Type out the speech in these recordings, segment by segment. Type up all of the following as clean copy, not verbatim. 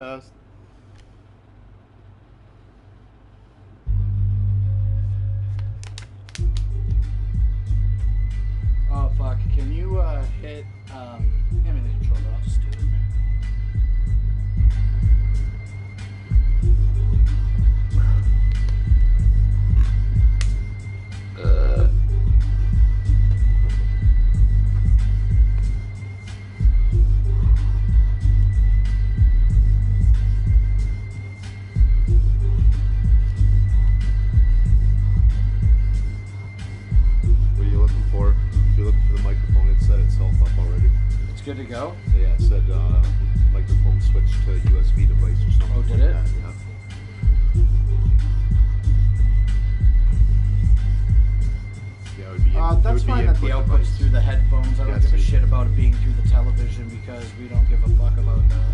Test. Oh fuck, can you hit hand me the controller, I'll just do it. Good to go? So yeah, it said microphone switch to USB device or something. Oh, did it? That, yeah. Yeah, it would be that's fine that the output's through the headphones. I don't give a shit about it being through the television because we don't give a fuck about that.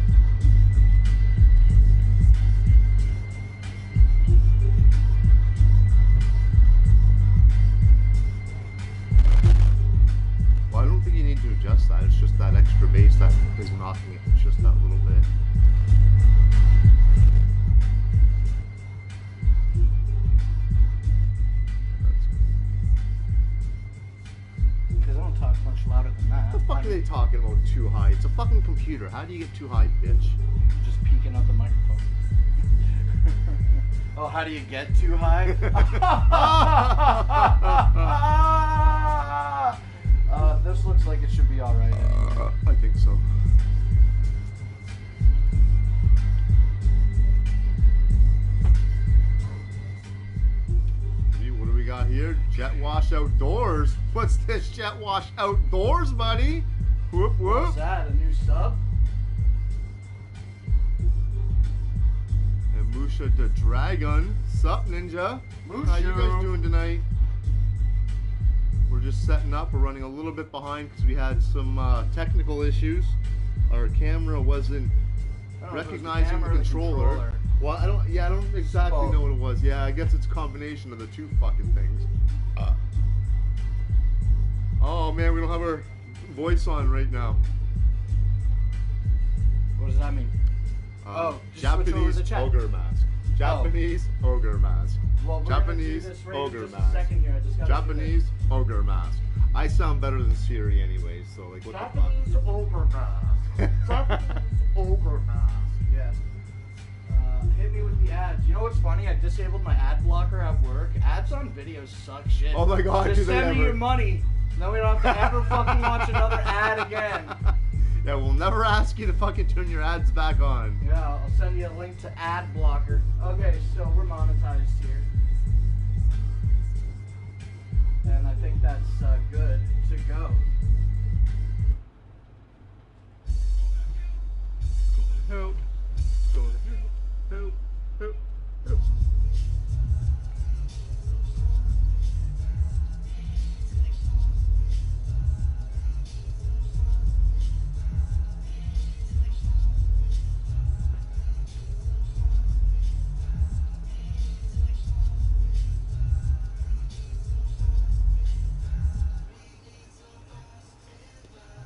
Well, I don't think you need to adjust that. It's just that extra bass that is knocking it. It's just that little bit. Because I don't talk much louder than that. What the fuck are they talking about too high? It's a fucking computer. How do you get too high, bitch? Just peeking out the microphone. Oh, how do you get too high? This looks like it should be alright. I think so. What do we got here? Jet Wash Outdoors. What's this Jet Wash Outdoors, buddy? Whoop whoop. What's that? A new sub? And Musha the Dragon. Sup, Ninja? Musha. How you guys doing tonight? We're just setting up. We're running a little bit behind because we had some technical issues. Our camera wasn't recognizing the controller. Well, I don't exactly know what it was. Yeah, I guess it's a combination of the two fucking things. Oh man, we don't have our voice on right now. What does that mean? Japanese ogre mask. Japanese ogre mask. Well, Japanese ogre mask. Japanese ogre mask. I sound better than Siri anyways, so like what Japanese the fuck? ogre mask. Japanese ogre mask. Yeah. Hit me with the ads. You know what's funny? I disabled my ad blocker at work. Ads on videos suck shit. Oh my god, just send me your money. Then we don't have to ever fucking watch another ad again. Yeah, we'll never ask you to fucking turn your ads back on. Yeah, I'll send you a link to ad blocker. Okay, so we're monetized here. And I think that's good to go. Help. Help. Help. Help. Help.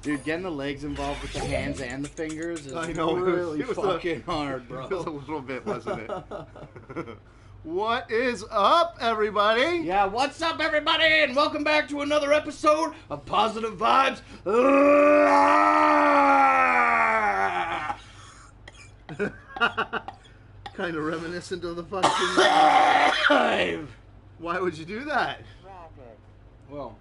Dude, getting the legs involved with the hands and the fingers is really fucking hard, bro. It was a little bit, wasn't it? What is up, everybody? Yeah, what's up, everybody? And welcome back to another episode of Positive Vibes. Kind of reminiscent of the fucking Live. Why would you do that? Well,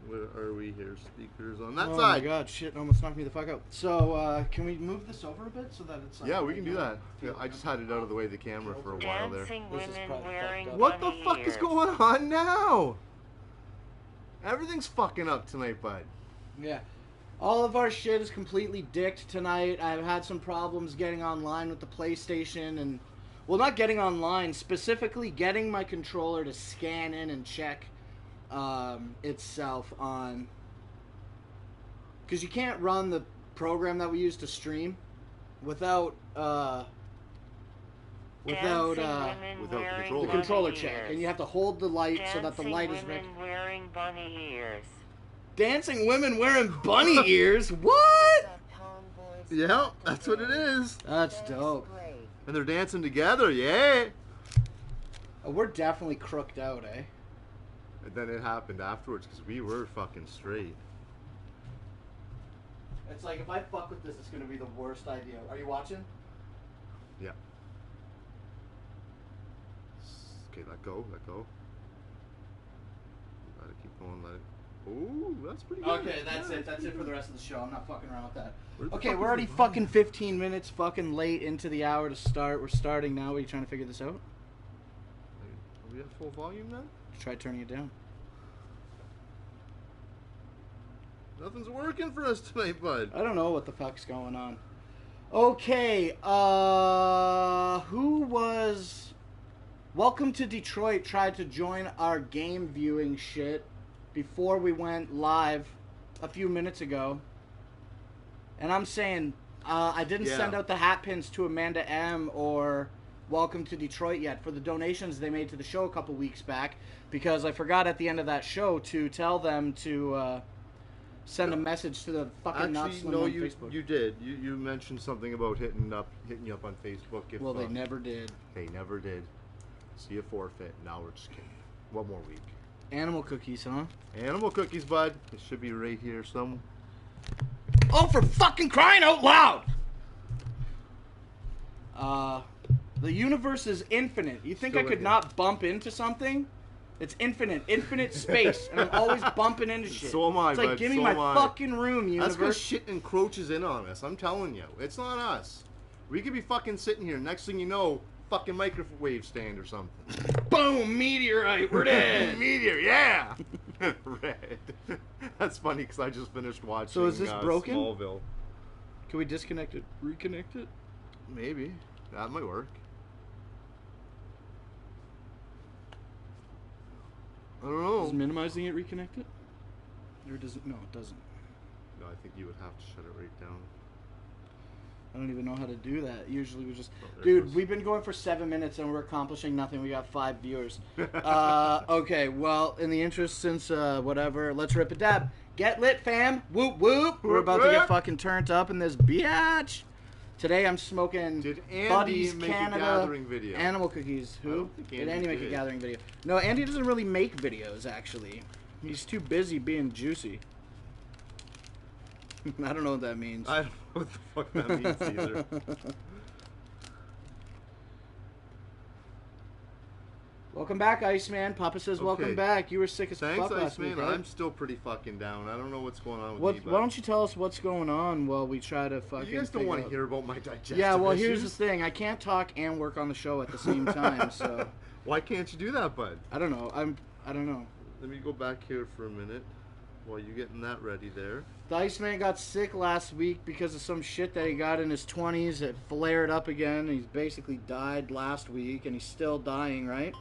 where are we here? Speakers on that side. Oh my god, shit, almost knocked me the fuck out. So, can we move this over a bit so that it's like... Yeah, we can do that. Yeah, I just had it out of the way of the camera for a while there. What the fuck is going on now? Everything's fucking up tonight, bud. Yeah. All of our shit is completely dicked tonight. I've had some problems getting online with the PlayStation and... Well, not getting online, specifically getting my controller to scan in and check itself on... Because you can't run the program that we use to stream without the controller check. And you have to hold the light so that the light is red. Wearing bunny ears. Dancing women wearing bunny ears? What? Yeah, that's what it is. That's dope. And they're dancing together, yeah. Oh, we're definitely crooked out, eh? And then it happened afterwards because we were fucking straight. It's like, if I fuck with this, it's gonna be the worst idea. Are you watching? Yeah. Okay, let go, let go. Let it keep going, let it. Ooh, that's pretty good. Okay, that's it. That's it for the rest of the show. I'm not fucking around with that. Where the Okay, fuck we're is already the fucking 15 minutes fucking late into the hour to start. We're starting now. Are you trying to figure this out? Are we at full volume then? Try turning it down. Nothing's working for us tonight, bud. I don't know what the fuck's going on. Okay, who was... Welcome to Detroit tried to join our game viewing shit before we went live a few minutes ago. And I'm saying, I didn't send out the hat pins to Amanda M. or Welcome to Detroit yet for the donations they made to the show a couple weeks back, because I forgot at the end of that show to tell them to send a message to the fucking Not Slim on Facebook. You did. You mentioned something about hitting you up on Facebook. If, well, they never did. They never did. See a forfeit. Now we're just kidding. One more week. Animal cookies, huh? Animal cookies, bud. It should be right here somewhere. Oh, for fucking crying out loud! The universe is infinite. You think I could not bump into something? It's infinite space, and I'm always bumping into shit. So am I, It's like, bud. give me So my am I. fucking room, universe. That's because shit encroaches in on us. I'm telling you. It's not us. We could be fucking sitting here. Next thing you know, fucking microwave stand or something. Boom! Meteorite. We're dead. Meteor, yeah. Red. That's funny because I just finished watching. So is this broken? Smallville. Can we disconnect it? Reconnect it? Maybe that might work. I don't know. Does minimizing it reconnect it? Or does it? No, it doesn't. No, I think you would have to shut it right down. I don't even know how to do that. Usually we just... Oh, Dude, we've been going for 7 minutes and we're accomplishing nothing. We got 5 viewers. Okay, well, in the interest, since whatever, let's rip a dab. Get lit, fam. Whoop, whoop. We're about to get fucking turned up in this biatch. Today I'm smoking Buddy's Canada a gathering video? animal cookies. Who? Did Andy make a gathering video? No, Andy doesn't really make videos, actually. He's too busy being juicy. I don't know what that means. I don't know what the fuck that means either. Welcome back, Iceman. Papa says welcome back. You were sick as fuck last week, Iceman. right? I'm still pretty fucking down. I don't know what's going on with me. Why don't you tell us what's going on while we try to fucking... You guys don't want to hear about my digestive Yeah, well, issues? here's the thing. I can't talk and work on the show at the same time, so... Why can't you do that, bud? I don't know. I don't know. Let me go back here for a minute while you're getting that ready there. The Iceman got sick last week because of some shit that he got in his 20s. It flared up again. He's basically died last week, and he's still dying, right?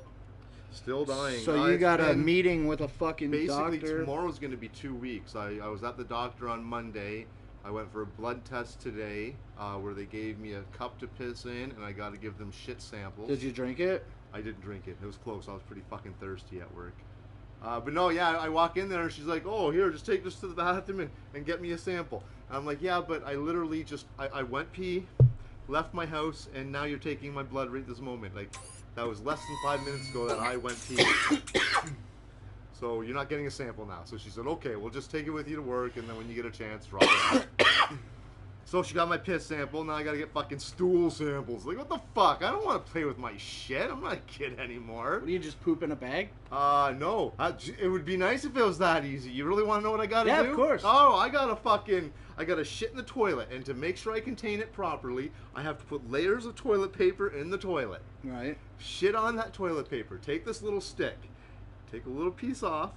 Still dying. So you got a meeting with a fucking basically, doctor. tomorrow's going to be 2 weeks. I was at the doctor on Monday. I went for a blood test today where they gave me a cup to piss in, and I got to give them shit samples. Did you drink it? I didn't drink it. It was close. I was pretty fucking thirsty at work. But no, yeah, I walk in there and she's like, oh, here, just take this to the bathroom and get me a sample. And I'm like, yeah, but I literally just, I went pee, left my house, and now you're taking my blood right this moment. Like, that was less than 5 minutes ago that I went pee. So you're not getting a sample now. So she said, okay, we'll just take it with you to work, and then when you get a chance, drop it out. So she got my piss sample, now I gotta get fucking stool samples. Like, what the fuck? I don't want to play with my shit. I'm not a kid anymore. What, do you just poop in a bag? No. It would be nice if it was that easy. You really want to know what I gotta do? Yeah, of course. Oh, I gotta shit in the toilet, and to make sure I contain it properly, I have to put layers of toilet paper in the toilet. Right. Shit on that toilet paper. Take this little stick, take a little piece off,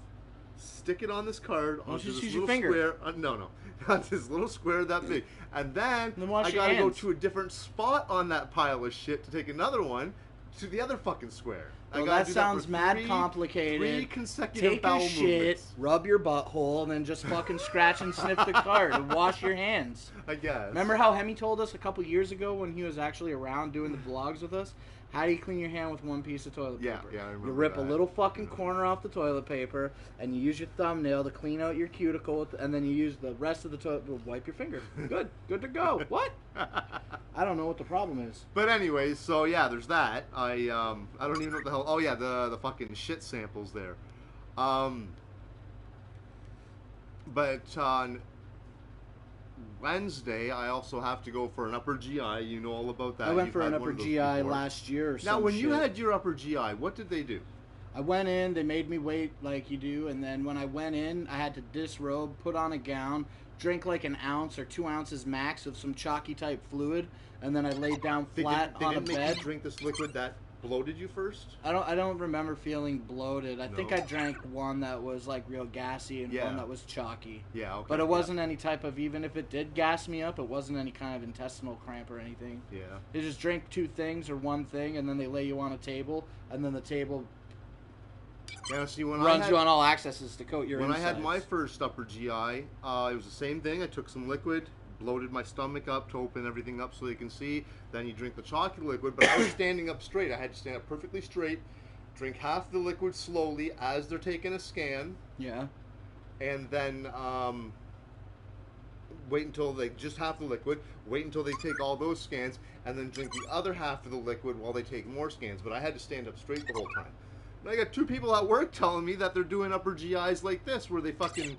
stick it on this card onto this little square. No. Not this little square that big. And then I gotta go to a different spot on that pile of shit to take another one to the other fucking square. Well, that sounds mad complicated. 3 consecutive bowel movements. Take a shit, rub your butthole, and then just fucking scratch and sniff the card and wash your hands. I guess. Remember how Hemi told us a couple years ago when he was actually around doing the vlogs with us? How do you clean your hand with one piece of toilet paper? Yeah, I remember You rip that. a little fucking corner off the toilet paper, and you use your thumbnail to clean out your cuticle, and then you use the rest of the toilet to wipe your finger. Good to go. What? I don't know what the problem is. But anyways, so yeah, there's that. I don't even know what the hell. Oh yeah, the fucking shit samples there. But on Wednesday, I also have to go for an upper GI. You know all about that. I went for an upper GI last year or something. Now, when you had your upper GI, what did they do? I went in, they made me wait like you do, and then when I went in, I had to disrobe, put on a gown, drink like an ounce or 2 ounces max of some chalky type fluid, and then I laid down flat on a bed. They didn't make you drink this liquid that bloated you first? I don't remember feeling bloated. I think I drank one that was like real gassy and one that was chalky. Yeah, okay. But it wasn't any type of, even if it did gas me up, it wasn't any kind of intestinal cramp or anything. Yeah. They just drink 2 things or 1 thing, and then they lay you on a table, and then the table runs you on all accesses to coat your insides. When I had my first upper GI, it was the same thing. I took some liquid, bloated my stomach up to open everything up so they can see. Then you drink the chalky liquid, but I was standing up straight. I had to stand up perfectly straight, drink half the liquid slowly as they're taking a scan. Yeah. And then wait until they just half the liquid, wait until they take all those scans, and then drink the other half of the liquid while they take more scans. But I had to stand up straight the whole time. And I got 2 people at work telling me that they're doing upper GIs like this, where they fucking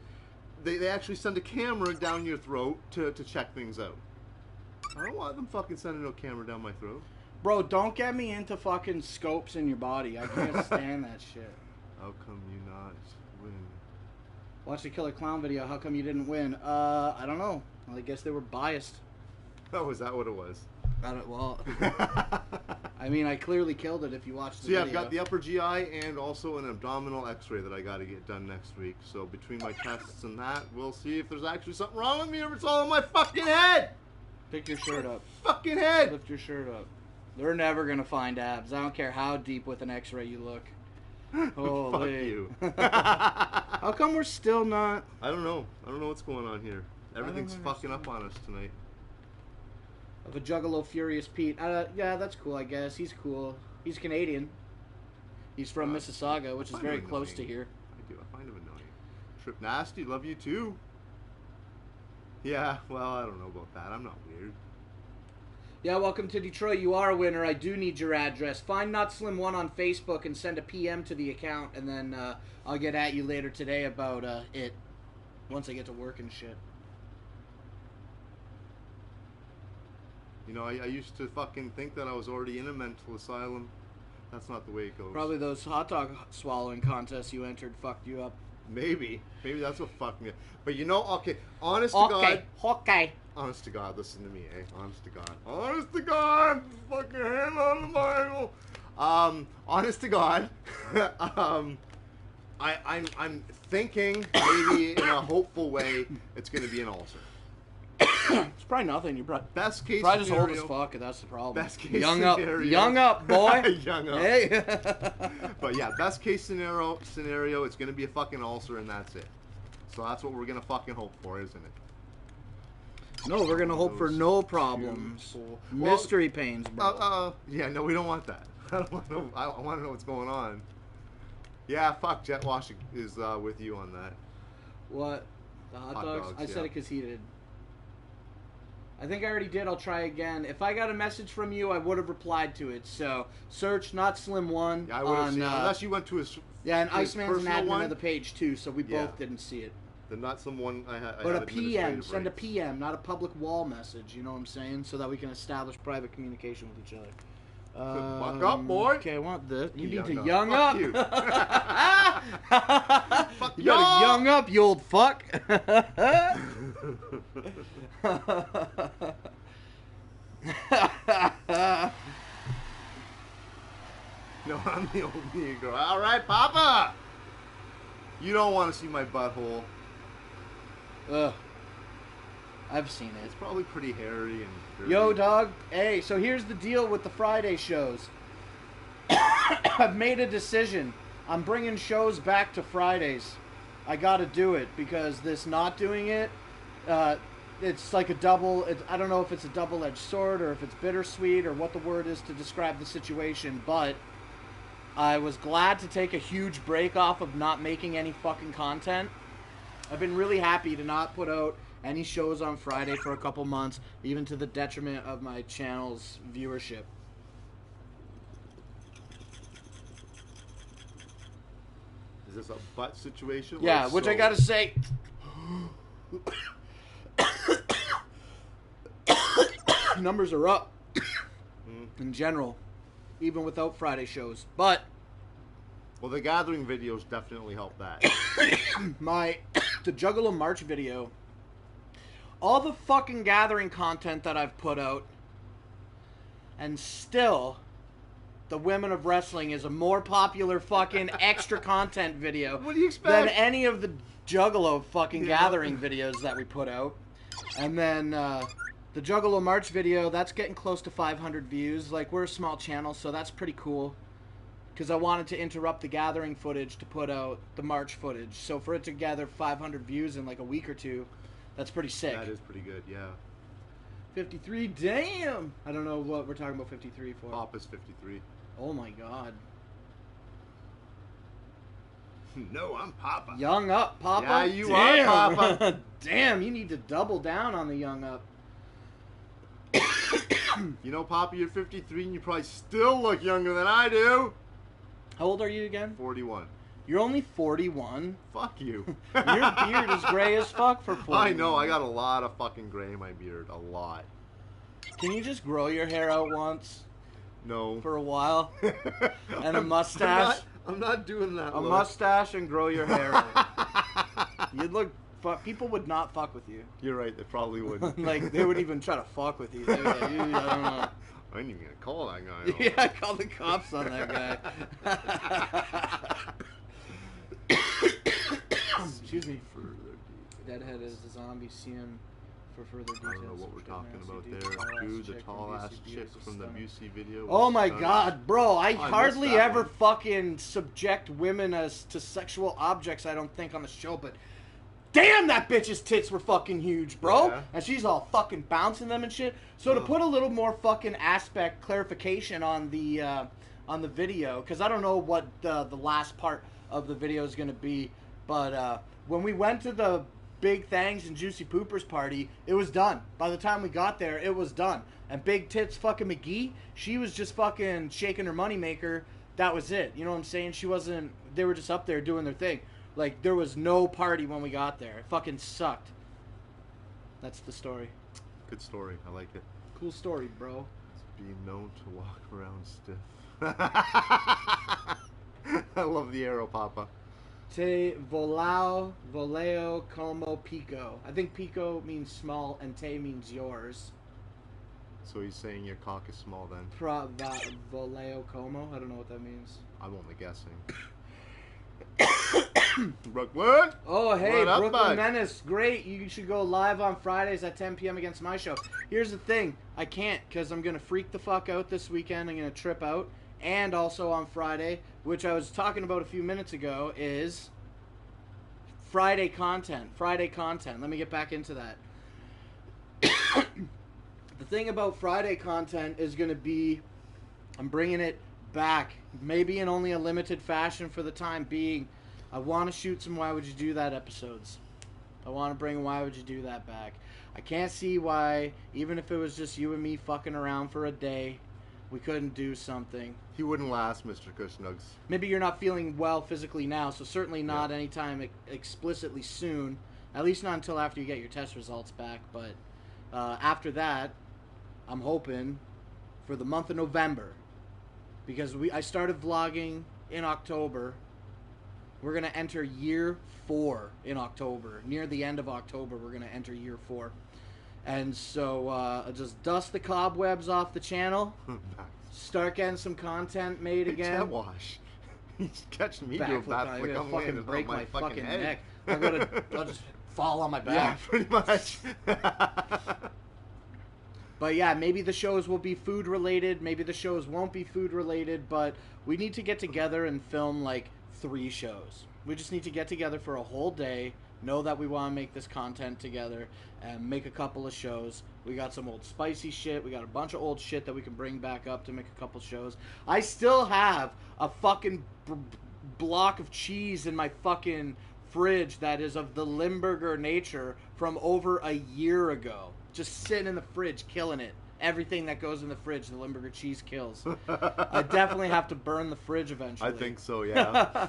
they actually send a camera down your throat to check things out. I don't want them fucking sending no camera down my throat. Bro, don't get me into fucking scopes in your body. I can't stand that shit. How come you not win? Watch the Killer Clown video. How come you didn't win? I don't know. Well, I guess they were biased. Oh, is that what it was? I mean, I clearly killed it if you watch the video. So yeah, I've got the upper GI and also an abdominal x-ray that I got to get done next week. So between my tests and that, we'll see if there's actually something wrong with me or if it's all in my fucking head. Pick your shirt up. Fucking head. Lift your shirt up. They're never going to find abs. I don't care how deep with an x-ray you look. Holy. Fuck you. How come we're still not... I don't know. I don't know what's going on here. Everything's fucking up on us tonight. Of a Juggalo Furious Pete. Yeah, that's cool, I guess. He's cool. He's Canadian. He's from Mississauga, which is very close to here. I do. I find him annoying. Trip Nasty, love you too. Yeah, well, I don't know about that. I'm not weird. Yeah, welcome to Detroit. You are a winner. I do need your address. Find Not Slim 1 on Facebook and send a PM to the account, and then I'll get at you later today about it once I get to work and shit. You know, I used to fucking think that I was already in a mental asylum. That's not the way it goes. Probably those hot dog swallowing contests you entered fucked you up. Maybe that's what fucked me up. But you know, okay, honest to God. Okay. Honest to God, listen to me, eh? Honest to God. Honest to God! Fucking hand on the Bible! Honest to God, I'm thinking, maybe in a hopeful way, it's gonna be an ulcer. It's probably nothing. You best case probably scenario, just old as fuck, and that's the problem. Best case young scenario. up, boy. Young up. Hey. But yeah, best case scenario, it's gonna be a fucking ulcer, and that's it. So that's what we're gonna fucking hope for, isn't it? No, we're gonna hope for no problems. Mystery pains, bro. Yeah, no, we don't want that. I don't want to know. I want to know what's going on. Yeah, fuck. Jet Wash is with you on that. What? The hot dogs? I said it because he did. I think I already did. I'll try again. If I got a message from you, I would have replied to it. So search Not Slim 1. Yeah, I would have seen it. Unless you went to his. Yeah, and Iceman's an admin one of the page too, so we both didn't see it. The Not Slim 1, I but a PM, send a PM, not a public wall message. You know what I'm saying? So that we can establish private communication with each other. Buck up, boy. Okay, I want this. You need to up. young Fuck up. You. Fuck you gotta young up, you old fuck. No, I'm the old Negro. All right, Papa. You don't want to see my butthole. Ugh. I've seen it. It's probably pretty hairy and dirty. Yo, dog. Hey, so here's the deal with the Friday shows. I've made a decision. I'm bringing shows back to Fridays. I gotta do it because this not doing it, it's like a double. I don't know if it's a double-edged sword or if it's bittersweet or what the word is to describe the situation, but I was glad to take a huge break off of not making any fucking content. I've been really happy to not put out any shows on Friday for a couple months, even to the detriment of my channel's viewership. Is this a butt situation? Yeah, which I gotta say... numbers are up in general, even without Friday shows. But... well, the Gathering videos definitely help that. The Juggalo March video... all the fucking Gathering content that I've put out, and still... the Women of Wrestling is a more popular fucking extra content video what do you expect? than any of the Juggalo fucking Gathering videos that we put out. And then the Juggalo March video, that's getting close to 500 views. Like, we're a small channel, so that's pretty cool. Because I wanted to interrupt the Gathering footage to put out the March footage. So for it to gather 500 views in like a week or two, that's pretty sick. That is pretty good, yeah. 53, damn! I don't know what we're talking about 53 for. Papa's 53. Oh my god. No, I'm Papa. Young up, Papa. Yeah, you are Papa. Damn, you need to double down on the young up. You know, Papa, you're 53 and you probably still look younger than I do. How old are you again? 41. You're only 41. Fuck you. Your beard is gray as fuck for 41. I know, I got a lot of fucking gray in my beard. A lot. Can you just grow your hair out once? No. For a while? And a mustache? I'm not doing that. A mustache and grow your hair out. You'd look... people would not fuck with you. You're right, they probably wouldn't. Like, they would even try to fuck with you. They'd be like, I don't know. I ain't even gonna call that guy. Yeah, call the cops on that guy. Excuse me. Deadhead is the zombie CM for further details. I don't know what we're talking about there. Dude, the tall ass chick from the Busey video. Oh my god, bro, I hardly ever one. fucking subject women as to sexual objects, I don't think, on the show, but damn, that bitch's tits were fucking huge, bro. Yeah. And she's all fucking bouncing them and shit. So to put a little more fucking aspect clarification on the video, because I don't know what the last part of the video is going to be, but when we went to the Big Thangs and Juicy Poopers party, it was done. By the time we got there, it was done. And Big Tits fucking McGee, she was just fucking shaking her moneymaker. That was it. You know what I'm saying? She wasn't... they were just up there doing their thing. Like, there was no party when we got there. It fucking sucked. That's the story. Good story. I like it. Cool story, bro. It's being known to walk around stiff. I love the arrow, Papa. Te voleo como pico. I think pico means small and te means yours. So he's saying your cock is small then? Voleo como? I don't know what that means. I'm only guessing. Brooklyn? Oh, hey, up, Brooklyn bud? Menace. Great. You should go live on Fridays at 10 p.m. against my show. Here's the thing. I can't because I'm going to freak the fuck out this weekend. I'm going to trip out. And also on Friday, which I was talking about a few minutes ago, is Friday content. Friday content. Let me get back into that. The thing about Friday content is going to be, I'm bringing it back, maybe in only a limited fashion for the time being. I want to shoot some Why Would You Do That episodes. I want to bring Why Would You Do That back. I can't see why, even if it was just you and me fucking around for a day, we couldn't do something. He wouldn't last, Mr. Cushnugs. Maybe you're not feeling well physically now, so certainly not anytime explicitly soon. At least not until after you get your test results back. But after that, I'm hoping for the month of November. Because I started vlogging in October. We're going to enter year 4 in October. Near the end of October, we're going to enter year 4. And so I'll just dust the cobwebs off the channel. Start getting some content made again. Jet wash. He's catching me doing Backflip. backflip. I'm going to fucking break my fucking head. neck. I'll just fall on my Yeah, back. pretty much. But yeah, maybe the shows will be food related. Maybe the shows won't be food related. But we need to get together and film like 3 shows. We just need to get together for a whole day. Know that we want to make this content together and make a couple of shows. We got some old spicy shit. We got a bunch of old shit that we can bring back up to make a couple shows. I still have a fucking block of cheese in my fucking fridge that is of the Limburger nature from over a year ago. Just sitting in the fridge, killing it. Everything that goes in the fridge, the Limburger cheese kills. I definitely have to burn the fridge eventually. I think so, yeah.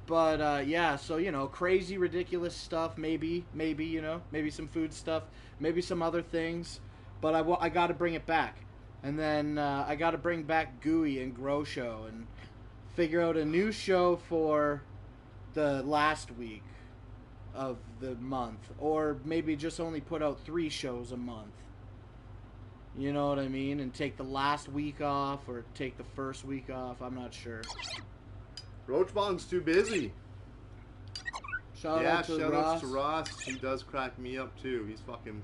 But, yeah, so, you know, crazy, ridiculous stuff, maybe, you know, maybe some food stuff, maybe some other things. But I got to bring it back. And then I got to bring back Gooey and Grow Show and figure out a new show for the last week of the month. Or maybe just only put out 3 shows a month. You know what I mean? And take the last week off or take the first week off. I'm not sure. Roachbong's too busy. Shout out to Ross. He does crack me up too.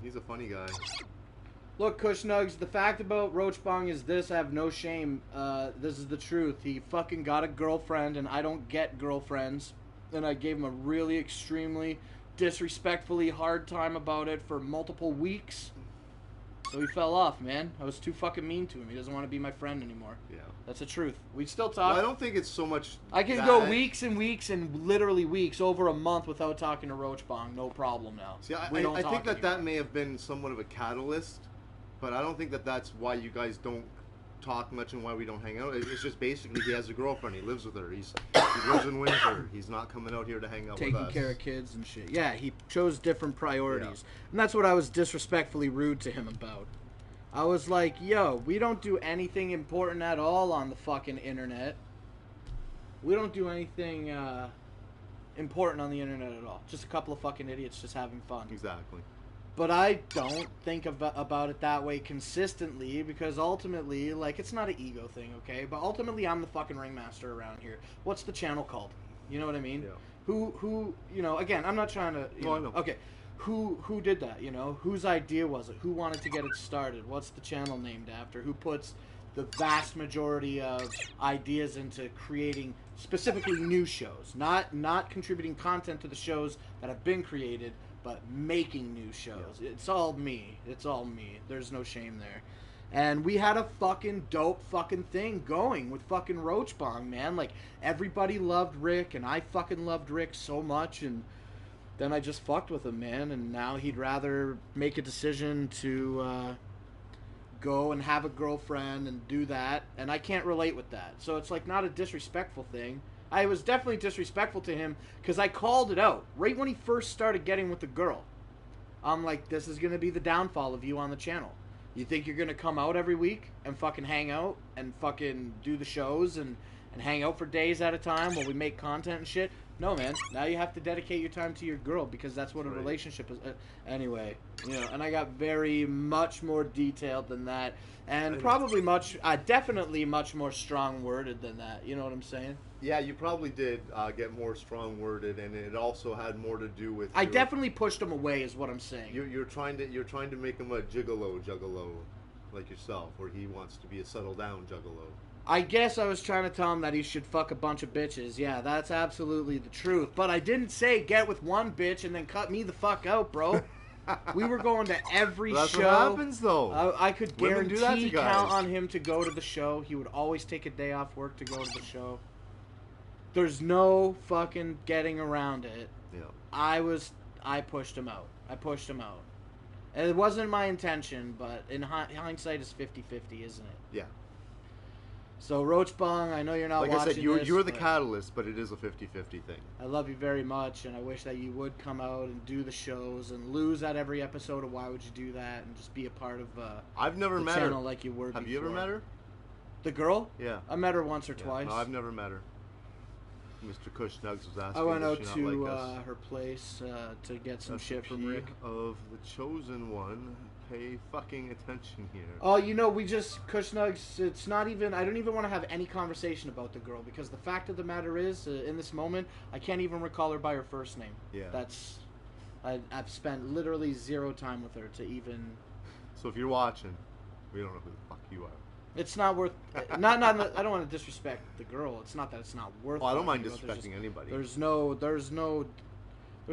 He's a funny guy. Look, Kush Nugs, the fact about Roachbong is this. I have no shame. This is the truth. He fucking got a girlfriend, and I don't get girlfriends. And I gave him a really extremely disrespectfully hard time about it for multiple weeks. So he fell off, man. I was too fucking mean to him. He doesn't want to be my friend anymore. Yeah. That's the truth. We still talk. Well, I don't think it's so much I can go weeks and weeks and literally weeks, over a month without talking to Roachbong. No problem now. See, I think that may have been somewhat of a catalyst, but I don't think that that's why you guys don't talk much and why we don't hang out. It's just basically he has a girlfriend. He lives with her. He lives in Windsor. He's not coming out here to hang out with us. Taking care of kids and shit. Yeah, he chose different priorities. Yeah. And that's what I was disrespectfully rude to him about. I was like, yo, we don't do anything important at all on the fucking internet. We don't do anything important on the internet at all. Just a couple of fucking idiots just having fun. Exactly. But I don't think about it that way consistently because ultimately, like, it's not an ego thing, okay? But ultimately, I'm the fucking ringmaster around here. What's the channel called? You know what I mean? Yeah. Who, you know, again, I'm not trying to, I know. Okay. Who did that, you know? Whose idea was it? Who wanted to get it started? What's the channel named after? Who puts the vast majority of ideas into creating specifically new shows? Not contributing content to the shows that have been created, but making new shows. Yeah. It's all me. It's all me. There's no shame there. And we had a fucking dope fucking thing going with fucking Roachbong, man. Like, everybody loved Rick, and I fucking loved Rick so much, and then I just fucked with him, man, and now he'd rather make a decision to go and have a girlfriend and do that, and I can't relate with that. So it's like not a disrespectful thing. I was definitely disrespectful to him because I called it out right when he first started getting with the girl. I'm like, this is going to be the downfall of you on the channel. You think you're going to come out every week and fucking hang out and fucking do the shows and hang out for days at a time while we make content and shit? No, man. Now you have to dedicate your time to your girl because that's what a relationship is. Anyway, you know, and I got very much more detailed than that, and probably definitely much more strong-worded than that. You know what I'm saying? Yeah, you probably did get more strong-worded, and it also had more to do with. I definitely pushed him away, is what I'm saying. You're trying to make him a juggalo, like yourself, where he wants to be a settle-down juggalo. I guess I was trying to tell him that he should fuck a bunch of bitches. Yeah, that's absolutely the truth. But I didn't say get with one bitch and then cut me the fuck out, bro. We were going to every show. That's what happens, though. I could guarantee count on him to go to the show. He would always take a day off work to go to the show. There's no fucking getting around it. Yeah. I pushed him out. And it wasn't my intention, but in hindsight, it's 50-50, isn't it? Yeah. So, Roachbong, I know you're not watching this. Like I said, you're the catalyst, but it is a 50-50 thing. I love you very much, and I wish that you would come out and do the shows and lose at every episode of Why Would You Do That and just be a part of I've never the met channel her. Like you were before. Have you ever met her? The girl? Yeah. I met her once or twice. No, I've never met her. Mr. Kush Nugs was asking. I went out to her place to get some shit from Rick. Of the chosen one, pay fucking attention here. Oh, you know, Kush Nugs, it's not even, I don't even want to have any conversation about the girl because the fact of the matter is, in this moment, I can't even recall her by her first name. Yeah. I've spent literally zero time with her to even. So if you're watching, We don't know who the fuck you are. It's not worth. Not. I don't want to disrespect the girl. It's not that it's not worth. Oh, I don't mind talking about. disrespecting anybody. There's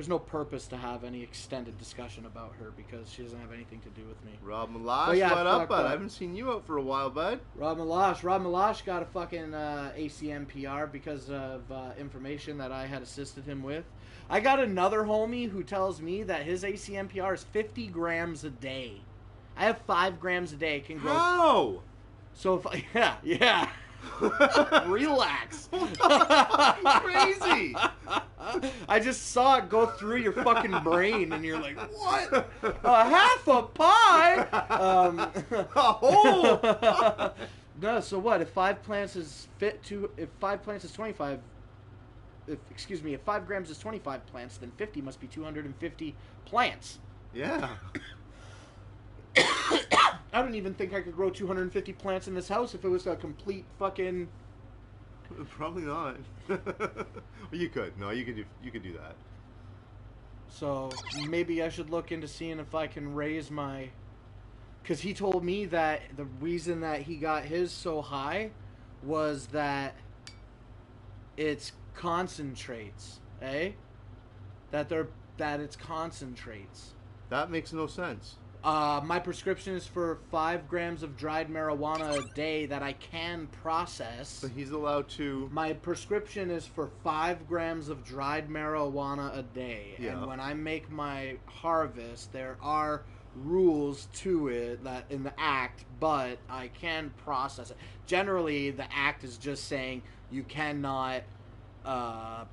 no purpose to have any extended discussion about her because she doesn't have anything to do with me. Rob Malash, yeah, what up, fuck bud? that. I haven't seen you out for a while, bud. Rob Malash got a fucking ACM PR because of information that I had assisted him with. I got another homie who tells me that his ACM PR is 50 grams a day. I have 5 grams a day. Can grow. How? So if yeah. Relax. Crazy. I just saw it go through your fucking brain, and you're like, "What? Half a pie?" Oh. No. So what? If 5 plants is 25. If 5 grams is 25 plants, then 50 must be 250 plants. Yeah. I don't even think I could grow 250 plants in this house if it was a complete fucking... Probably not. Well, you could. No, you could do that. So maybe I should look into seeing if I can raise my... Because he told me that the reason that he got his so high was that it's concentrates, eh? That it's concentrates. That makes no sense. My prescription is for 5 grams of dried marijuana a day that I can process. But he's allowed to... My prescription is for 5 grams of dried marijuana a day. Yeah. And when I make my harvest, there are rules to it that in the act, but I can process it. Generally, the act is just saying you cannot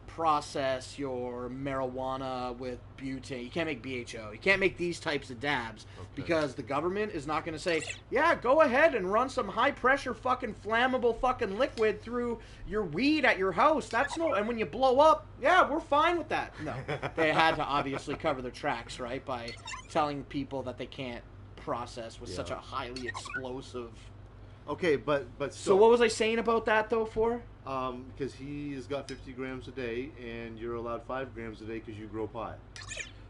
process your marijuana with butane. You can't make BHO. You can't make these types of dabs because the government is not going to say, yeah, go ahead and run some high pressure fucking flammable fucking liquid through your weed at your house. That's no, and when you blow up, yeah, we're fine with that. No, they had to obviously cover their tracks, right, by telling people that they can't process with such a highly explosive. Okay, but so what was I saying about that though? Because he's got 50 grams a day, and you're allowed 5 grams a day because you grow pot.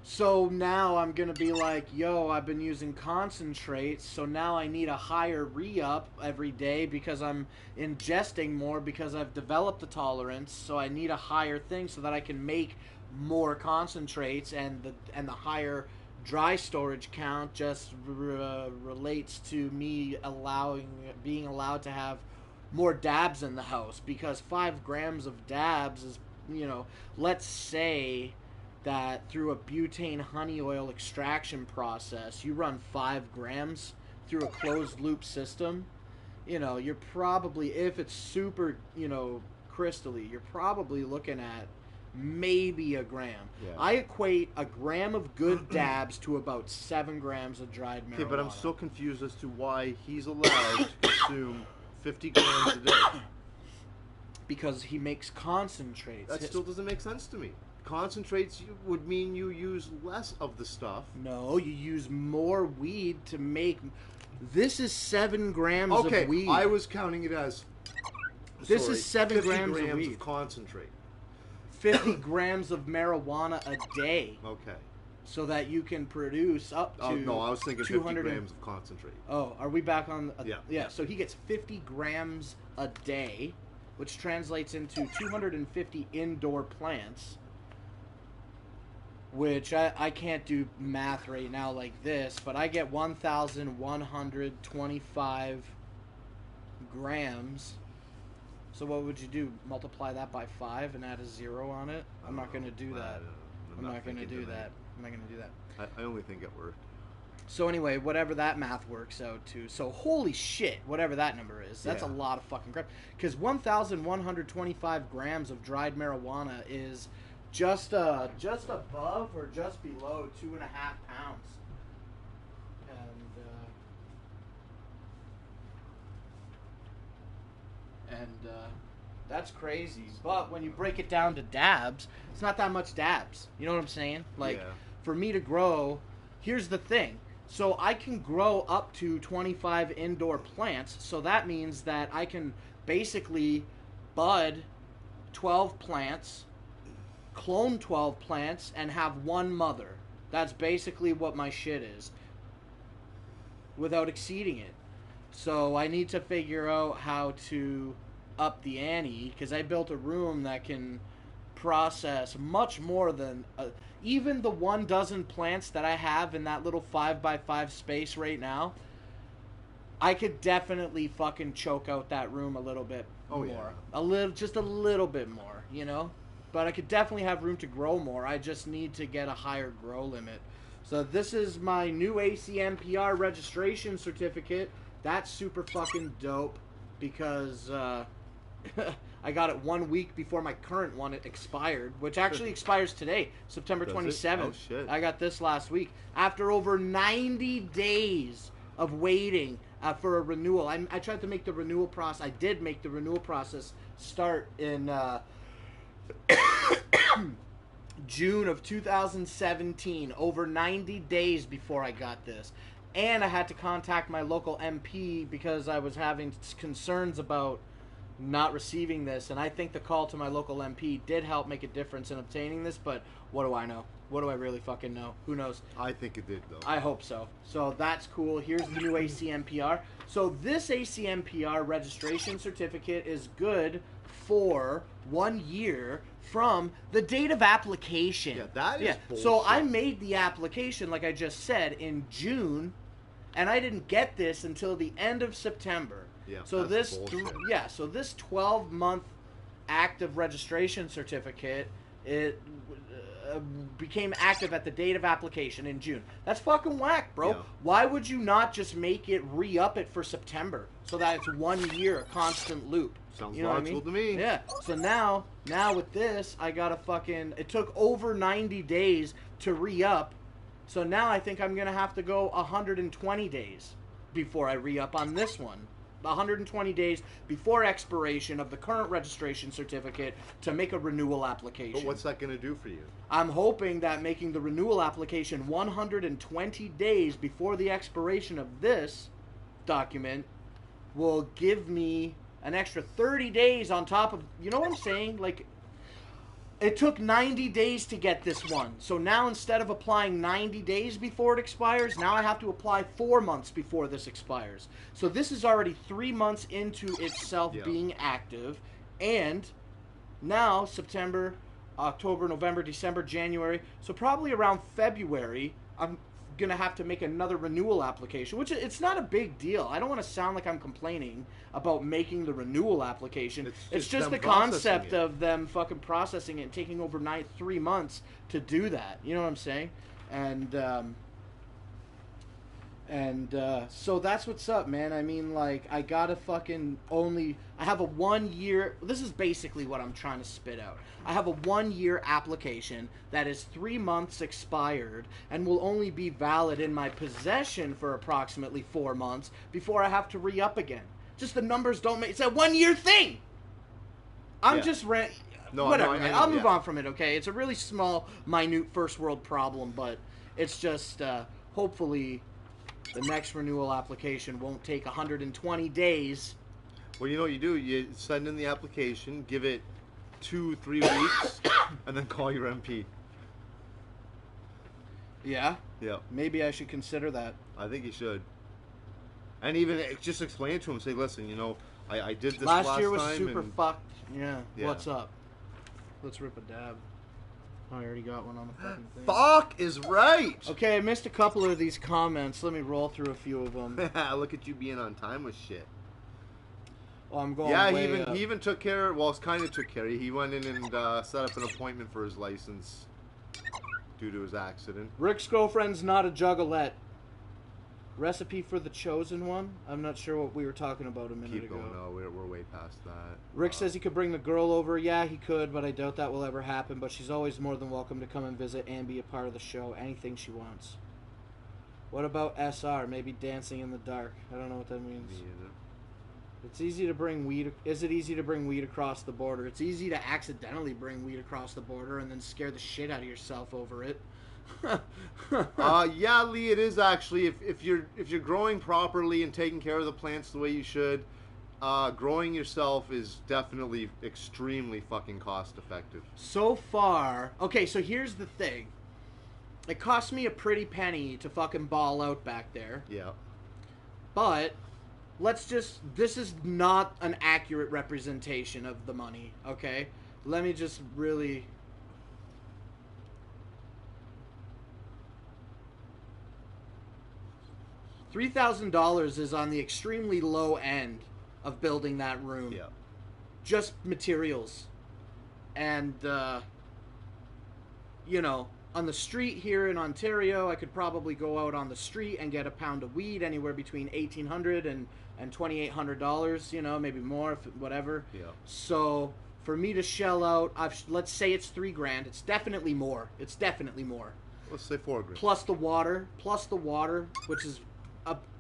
So now I'm gonna be like, yo, I've been using concentrates, so now I need a higher re-up every day because I'm ingesting more because I've developed the tolerance. So I need a higher thing so that I can make more concentrates, and the higher dry storage count just relates to me being allowed to have more dabs in the house, because 5 grams of dabs is, let's say that through a butane honey oil extraction process, you run 5 grams through a closed loop system, you're probably, if it's super, crystally, you're probably looking at maybe a gram. Yeah. I equate a gram of good dabs to about 7 grams of dried marijuana. Okay, but I'm still confused as to why he's allowed to consume 50 grams a day. Because he makes concentrates. That still doesn't make sense to me. Concentrates would mean you use less of the stuff. No, you use more weed to make... This is 7 grams of weed. Okay, I was counting it as... This is 7 grams of weed. Of concentrate. 50 grams of marijuana a day. Okay. So that you can produce up to... Oh, no, I was thinking 50 grams of concentrate. Oh, are we back on... Yeah. So he gets 50 grams a day, which translates into 250 indoor plants, which I can't do math right now like this, but I get 1,125 grams. So what would you do? Multiply that by 5 and add a 0 on it? I'm not going to do that. I'm not going to do that. I only think it worked. So anyway, whatever that math works out to. So holy shit, whatever that number is. That's a lot of fucking crap. Because 1,125 grams of dried marijuana is just above or just below 2.5 pounds. And that's crazy. But when you break it down to dabs, it's not that much dabs. You know what I'm saying? For me to grow, here's the thing. So I can grow up to 25 indoor plants. So that means that I can basically bud 12 plants, clone 12 plants, and have 1 mother. That's basically what my shit is, without exceeding it. So I need to figure out how to up the ante, because I built a room that can process much more than even the 12 plants that I have in that little 5x5 space right now. I could definitely fucking choke out that room a little bit more. Yeah. Just a little bit more, you know? But I could definitely have room to grow more. I just need to get a higher grow limit. So this is my new ACMPR registration certificate. That's super fucking dope because I got it 1 week before my current one expired, which actually expires today, September 27th. Oh, shit. I got this last week. After over 90 days of waiting for a renewal. I tried to make the renewal process. I did make the renewal process start in June of 2017, over 90 days before I got this. And I had to contact my local MP because I was having concerns about not receiving this, and I think the call to my local MP did help make a difference in obtaining this, but what do I know? What do I really fucking know? Who knows? I think it did, though. I hope so. So that's cool. Here's the new ACMPR. So this ACMPR registration certificate is good for 1 year from the date of application. Yeah, that is bullshit. So I made the application, like I just said, in June, and I didn't get this until the end of September. Yeah, so that's so this 12-month active registration certificate, it became active at the date of application in June. That's fucking whack, bro. Yeah. Why would you not just make it re-up it for September so that it's 1 year, a constant loop? Sounds you know logical what I mean? to me. Yeah. So now with this, I gotta fucking. It took over 90 days to re-up. So now I think I'm gonna have to go 120 days before I re-up on this one. 120 days before expiration of the current registration certificate to make a renewal application. But what's that going to do for you? I'm hoping that making the renewal application 120 days before the expiration of this document will give me an extra 30 days on top of, you know what I'm saying? Like, it took 90 days to get this one. So now instead of applying 90 days before it expires, now I have to apply 4 months before this expires. So this is already 3 months into itself being active. And now September, October, November, December, January. So probably around February, I'm going to have to make another renewal application, which it's not a big deal. I don't want to sound like I'm complaining about making the renewal application. It's just the concept of them fucking processing it and taking over 3 months to do that. You know what I'm saying? And so that's what's up, man. I mean, like, I gotta fucking I have a 1 year, this is basically what I'm trying to spit out. I have a 1 year application that is 3 months expired and will only be valid in my possession for approximately 4 months before I have to re-up again. Just the numbers don't make, it's a 1 year thing! I'm just whatever, man. I'll move on from it, okay? It's a really small, minute first world problem, but it's just, hopefully the next renewal application won't take 120 days. Well, you know what you do? You send in the application, give it 2-3 weeks, and then call your MP. Yeah? Yeah. Maybe I should consider that. I think you should. And even just explain to him, say, listen, you know, I did this last year was time super fucked. Yeah. What's up? Let's rip a dab. Oh, I already got one on the fucking thing. Fuck is right! Okay, I missed a couple of these comments. Let me roll through a few of them. Look at you being on time with shit. Oh, I'm going he even took care, well, kind of took care. He went in and set up an appointment for his license due to his accident. Rick's girlfriend's not a juggalette. Recipe for the chosen one? I'm not sure what we were talking about a minute ago. Keep going. No, we're way past that. Rick says he could bring the girl over. Yeah, he could, but I doubt that will ever happen. But she's always more than welcome to come and visit and be a part of the show. Anything she wants. What about SR? Maybe dancing in the dark. I don't know what that means. Me either. It's easy to bring weed. Is it easy to bring weed across the border? It's easy to accidentally bring weed across the border and then scare the shit out of yourself over it. Yeah, Lee, it is actually. If you're growing properly and taking care of the plants the way you should, growing yourself is definitely extremely fucking cost effective. So far, okay. So here's the thing. It cost me a pretty penny to fucking ball out back there. Yeah. But this is not an accurate representation of the money, okay? Let me just really... $3,000 is on the extremely low end of building that room. Yeah. Just materials. And, you know, on the street here in Ontario, I could probably go out on the street and get a pound of weed anywhere between $1,800 and $2,800, you know, maybe more, whatever. Yeah. So for me to shell out, let's say it's $3,000. It's definitely more. It's definitely more. Let's say $4,000. Plus the water, which is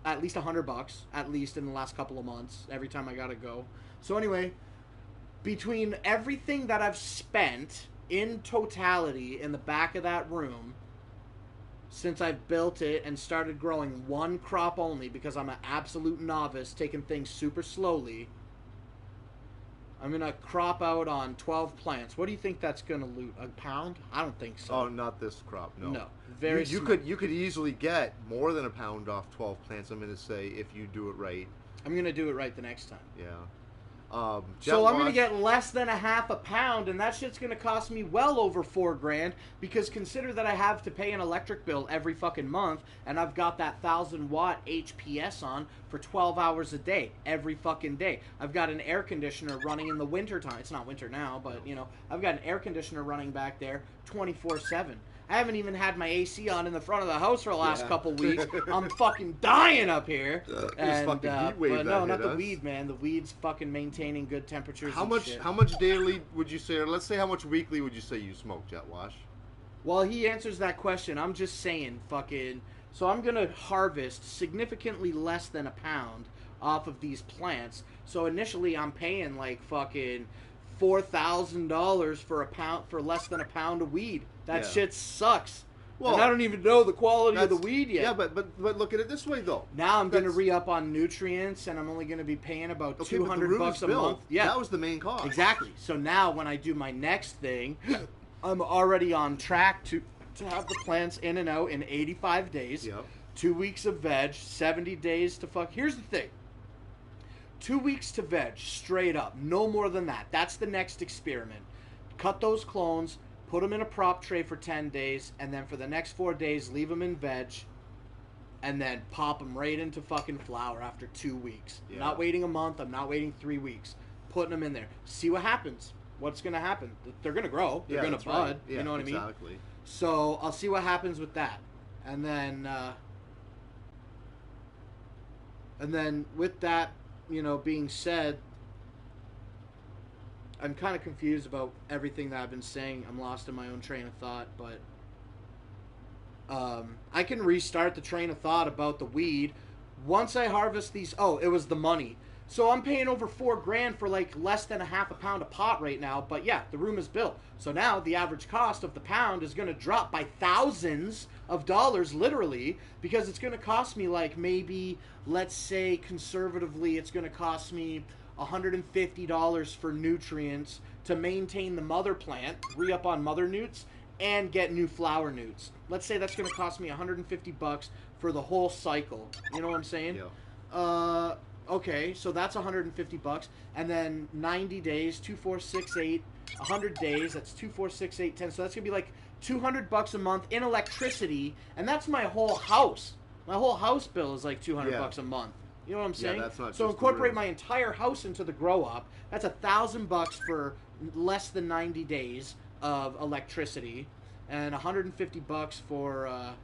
at least $100, at least in the last couple of months, every time I gotta go. So anyway, between everything that I've spent in totality in the back of that room, since I've built it and started growing one crop only because I'm an absolute novice, taking things super slowly, I'm going to crop out on 12 plants. What do you think that's going to loot? A pound? I don't think so. Oh, not this crop, no. No. You could easily get more than a pound off 12 plants, I'm going to say, if you do it right. I'm going to do it right the next time. Yeah. So I'm going to get less than a half a pound, and that shit's going to cost me well over $4,000, because consider that I have to pay an electric bill every fucking month, and I've got that 1,000-watt HPS on for 12 hours a day, every fucking day. I've got an air conditioner running in the winter time. It's not winter now, but, you know, I've got an air conditioner running back there 24/7. I haven't even had my AC on in the front of the house for the last couple weeks. I'm fucking dying up here. And, fucking heat wave but no, not the us. weed, man. The weed's fucking maintaining good temperatures. How and shit. much daily would you say, or let's say how much weekly would you say you smoke, Jet Wash? Well, he answers that question. I'm just saying, fucking. So I'm gonna harvest significantly less than a pound off of these plants. So initially, I'm paying like fucking $4,000 for less than a pound of weed. That shit sucks. Well, and I don't even know the quality of the weed yet. Yeah, but look at it this way though. Now I'm going to re-up on nutrients, and I'm only going to be paying about $200 a month. Yeah, that was the main cost. Exactly. So now when I do my next thing, I'm already on track to have the plants in and out in 85 days. Yep. 2 weeks of veg, 70 days to fuck. Here's the thing. 2 weeks to veg, straight up. No more than that. That's the next experiment. Cut those clones, put them in a prop tray for 10 days, and then for the next 4 days, leave them in veg, and then pop them right into fucking flower after 2 weeks. Yeah. I'm not waiting a month. I'm not waiting 3 weeks. Putting them in there. See what happens. What's going to happen? They're going to grow. They're going to bud. Right. Yeah, you know what I mean? Exactly. So I'll see what happens with that. And then with that, you know, being said, I'm kind of confused about everything that I've been saying. I'm lost in my own train of thought, but I can restart the train of thought about the weed once I harvest these. Oh, it was the money. So I'm paying over $4,000 for like less than a half a pound of pot right now. But yeah, the room is built. So now the average cost of the pound is going to drop by thousands of dollars, literally, because it's going to cost me like maybe, let's say conservatively, it's going to cost me $150 for nutrients to maintain the mother plant, re-up on mother newts, and get new flower newts. Let's say that's going to cost me $150 for the whole cycle. You know what I'm saying? Yeah. Okay, so that's $150, and then 90 days, 2, 4, 6, 8, 100 days, that's 2, 4, 6, 8, 10, so that's going to be like $200 a month in electricity, and that's my whole house. My whole house bill is like $200 a month. You know what I'm saying? Yeah, that's not so incorporate my entire house into the grow up. That's $1,000 for less than 90 days of electricity, and $150 for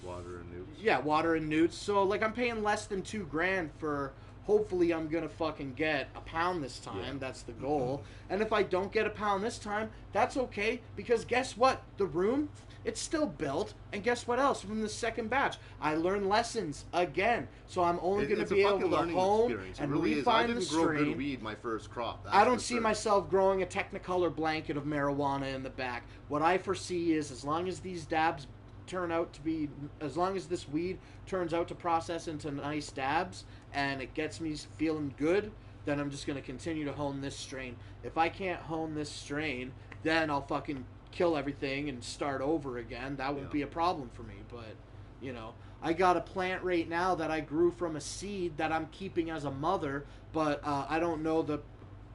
water and newts. Yeah, water and newts. So like I'm paying less than $2,000 for. Hopefully I'm gonna fucking get a pound this time. Yeah. That's the goal. And if I don't get a pound this time, that's okay, because guess what? The room, it's still built, and guess what else? From the second batch, I learned lessons again. So I'm only going to be able to hone and refine the strain. I didn't grow good weed my first crop. I don't see myself growing a Technicolor blanket of marijuana in the back. What I foresee is, as long as these dabs turn out to be, as long as this weed turns out to process into nice dabs and it gets me feeling good, then I'm just going to continue to hone this strain. If I can't hone this strain, then I'll fucking kill everything and start over again. That won't be a problem for me. But you know. I got a plant right now that I grew from a seed that I'm keeping as a mother, but I don't know the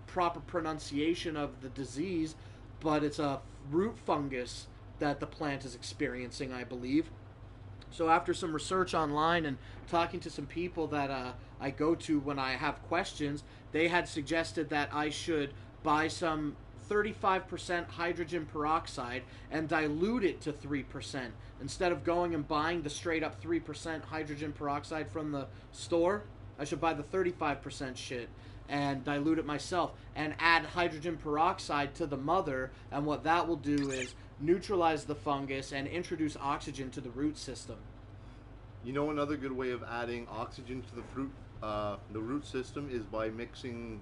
proper pronunciation of the disease, but it's a root fungus that the plant is experiencing, I believe. So after some research online and talking to some people that I go to when I have questions, they had suggested that I should buy some 35% hydrogen peroxide and dilute it to 3%. Instead of going and buying the straight up 3% hydrogen peroxide from the store, I should buy the 35% shit and dilute it myself and add hydrogen peroxide to the mother, and what that will do is neutralize the fungus and introduce oxygen to the root system. You know, another good way of adding oxygen to the root system is by mixing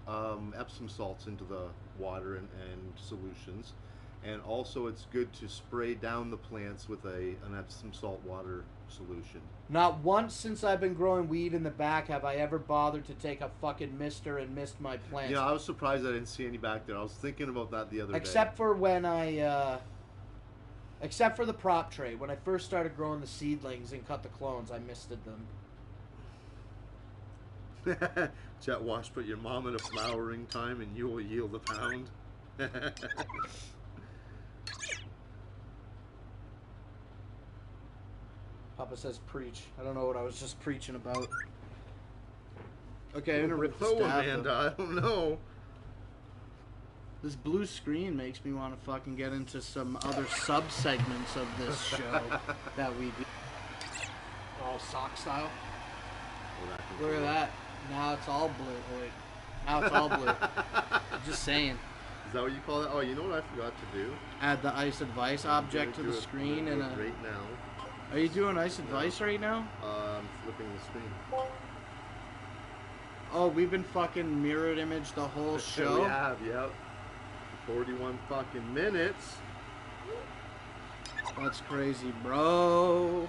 Epsom salts into the water and solutions, and also it's good to spray down the plants with an Epsom salt water solution. Not once since I've been growing weed in the back have I ever bothered to take a fucking mister and mist my plants. Yeah, I was surprised I didn't see any back there. I was thinking about that the other day. Except for when except for the prop tray. When I first started growing the seedlings and cut the clones, I misted them. Jet Wash, put your mom in a flowering time and you will yield a pound. Papa says preach. I don't know what I was just preaching about. Okay, I'm gonna rip this down. Amanda, I don't know. This blue screen makes me want to fucking get into some other sub-segments of this show that we do. Oh, sock style. Look at that. Now it's all blue. Wait. Now it's all blue. I'm just saying. Is that what you call it? Oh, you know what I forgot to do? Add the Ice Advice object to the screen and right now. Are you doing Ice Advice right now? I'm flipping the screen. Oh, we've been fucking mirrored image the whole show? We have, yep. 41 fucking minutes. That's crazy, bro.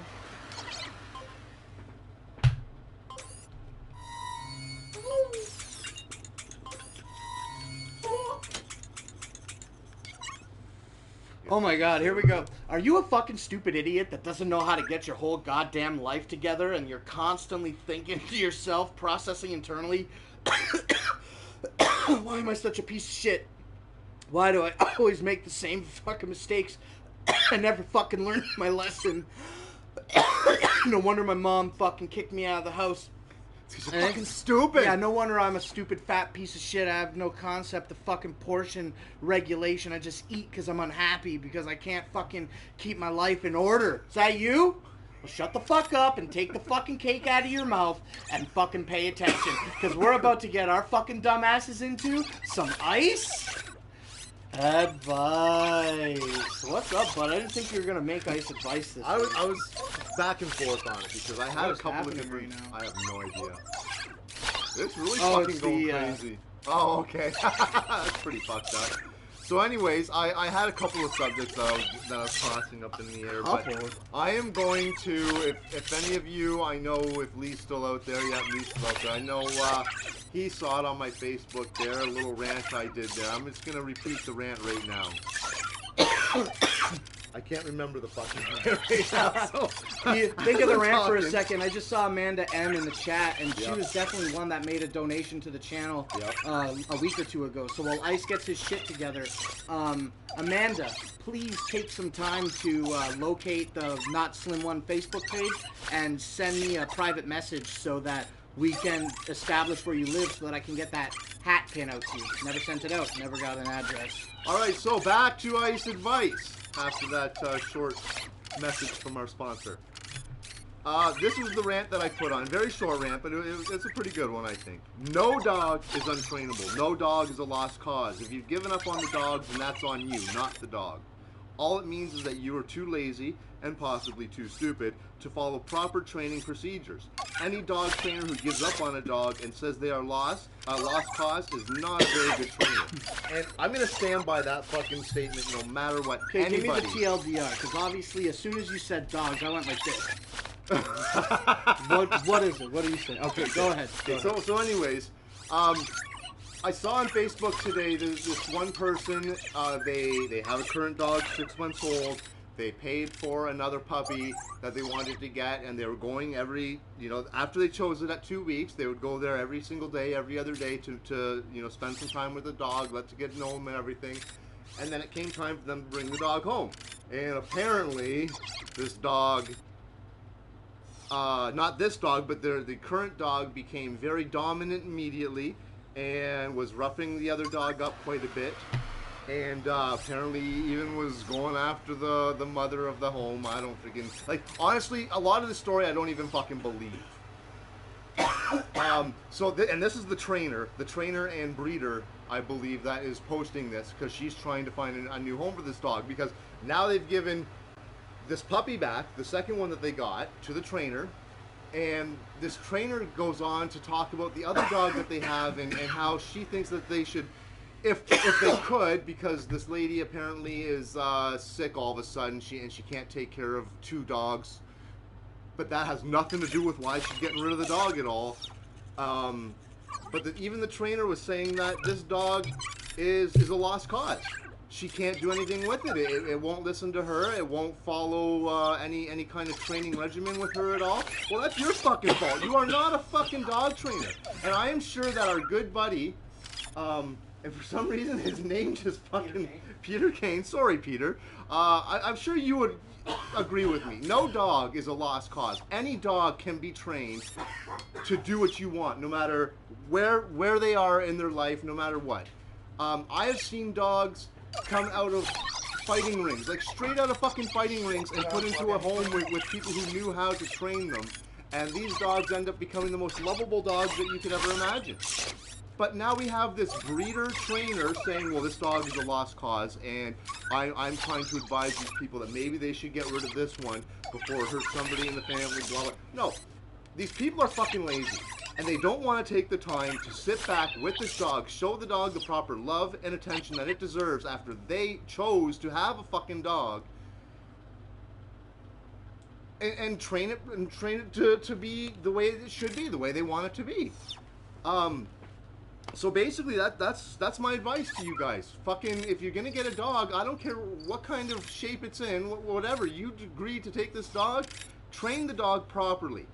Oh my god, here we go. Are you a fucking stupid idiot that doesn't know how to get your whole goddamn life together and you're constantly thinking to yourself, processing internally, why am I such a piece of shit? Why do I always make the same fucking mistakes? I never fucking learned my lesson. No wonder my mom fucking kicked me out of the house. She's fucking stupid. Yeah, no wonder I'm a stupid fat piece of shit. I have no concept of fucking portion regulation. I just eat because I'm unhappy because I can't fucking keep my life in order. Is that you? Well, shut the fuck up and take the fucking cake out of your mouth and fucking pay attention. Because we're about to get our fucking dumbasses into some ice advice. What's up, bud? I didn't think you were gonna make ice advice this week. I was back and forth on it because I had a couple of different. Right now? I have no idea. It's really fucking going crazy. Oh, okay. That's pretty fucked up. So, anyways, I had a couple of subjects that I was tossing up in the air, but I am going to, if any of you, I know if Lee's still out there, yeah, Lee's still out there. I know he saw it on my Facebook there, a little rant I did there. I'm just going to repeat the rant right now. I can't remember the fucking rant right now. So think of the rant for a second. I just saw Amanda M in the chat, and she was definitely one that made a donation to the channel a week or two ago. So while Ice gets his shit together, Amanda, please take some time to locate the Not Slim One Facebook page and send me a private message so that we can establish where you live so that I can get that hat pin out to you. Never sent it out. Never got an address. All right, so back to Ice Advice after that short message from our sponsor. This was the rant that I put on. Very short rant, but it's a pretty good one, I think. No dog is untrainable. No dog is a lost cause. If you've given up on the dog, then that's on you, not the dog. All it means is that you are too lazy and possibly too stupid to follow proper training procedures. Any dog trainer who gives up on a dog and says they are lost cause is not a very good trainer. And I'm going to stand by that fucking statement no matter what anybody... Give me the TLDR, because obviously as soon as you said dogs, I went like this. What is it? What do you say? Okay, go ahead. So anyways, I saw on Facebook today this one person, they have a current dog, 6 months old. They paid for another puppy that they wanted to get, and they were going every, after they chose it at 2 weeks, they would go there every single day, every other day to spend some time with the dog, let to get to know him and everything. And then it came time for them to bring the dog home. And apparently, this dog, not this dog, but the current dog became very dominant immediately and was roughing the other dog up quite a bit. And apparently even was going after the mother of the home. I don't freaking... Like, honestly, a lot of the story I don't even fucking believe. And this is the trainer and breeder, I believe, that is posting this, because she's trying to find a new home for this dog, because now they've given this puppy back, the second one that they got, to the trainer, and this trainer goes on to talk about the other dog that they have and how she thinks that they should, if they could, because this lady apparently is sick all of a sudden, she can't take care of 2 dogs, but that has nothing to do with why she's getting rid of the dog at all. But even the trainer was saying that this dog is a lost cause. She can't do anything with it. It won't listen to her. It won't follow any kind of training regimen with her at all. Well, that's your fucking fault. You are not a fucking dog trainer. And I am sure that our good buddy, and for some reason his name just fucking... Peter Kane. Sorry, Peter. I'm sure you would agree with me. No dog is a lost cause. Any dog can be trained to do what you want, no matter where they are in their life, no matter what. I have seen dogs come out of fighting rings, like straight out of fucking fighting rings, and put into a home with people who knew how to train them. And these dogs end up becoming the most lovable dogs that you could ever imagine. But now we have this breeder trainer saying, well, this dog is a lost cause, and I'm trying to advise these people that maybe they should get rid of this one before it hurts somebody in the family, blah, blah. No, these people are fucking lazy, and they don't want to take the time to sit back with this dog, show the dog the proper love and attention that it deserves after they chose to have a fucking dog, and train it to be the way it should be, the way they want it to be. So basically, that's my advice to you guys. Fucking, if you're gonna get a dog, I don't care what kind of shape it's in, whatever, you agree to take this dog, train the dog properly.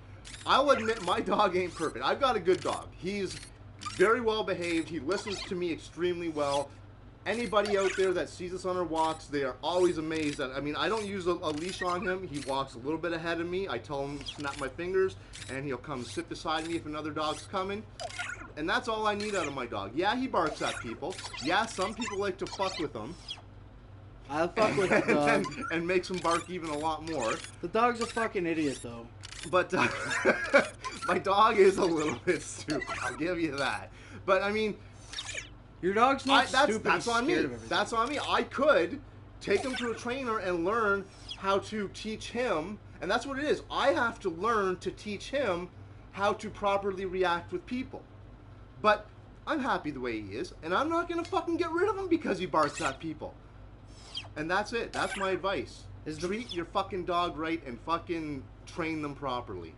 I'll admit my dog ain't perfect. I've got a good dog. He's very well behaved. He listens to me extremely well. Anybody out there that sees us on our walks, they are always amazed at, I mean, I don't use a leash on him. He walks a little bit ahead of me. I tell him to snap my fingers, and he'll come sit beside me if another dog's coming. And that's all I need out of my dog. Yeah, he barks at people. Yeah, some people like to fuck with him. I'll fuck with the dog. And makes him bark even a lot more. The dog's a fucking idiot, though. But my dog is a little bit stupid. I'll give you that. But I mean, your dog's not stupid. That's on me. That's on me. I could take him to a trainer and learn how to teach him, and that's what it is. I have to learn to teach him how to properly react with people. But I'm happy the way he is, and I'm not gonna fucking get rid of him because he barks at people. And that's it. That's my advice. Treat your fucking dog right and fucking train them properly.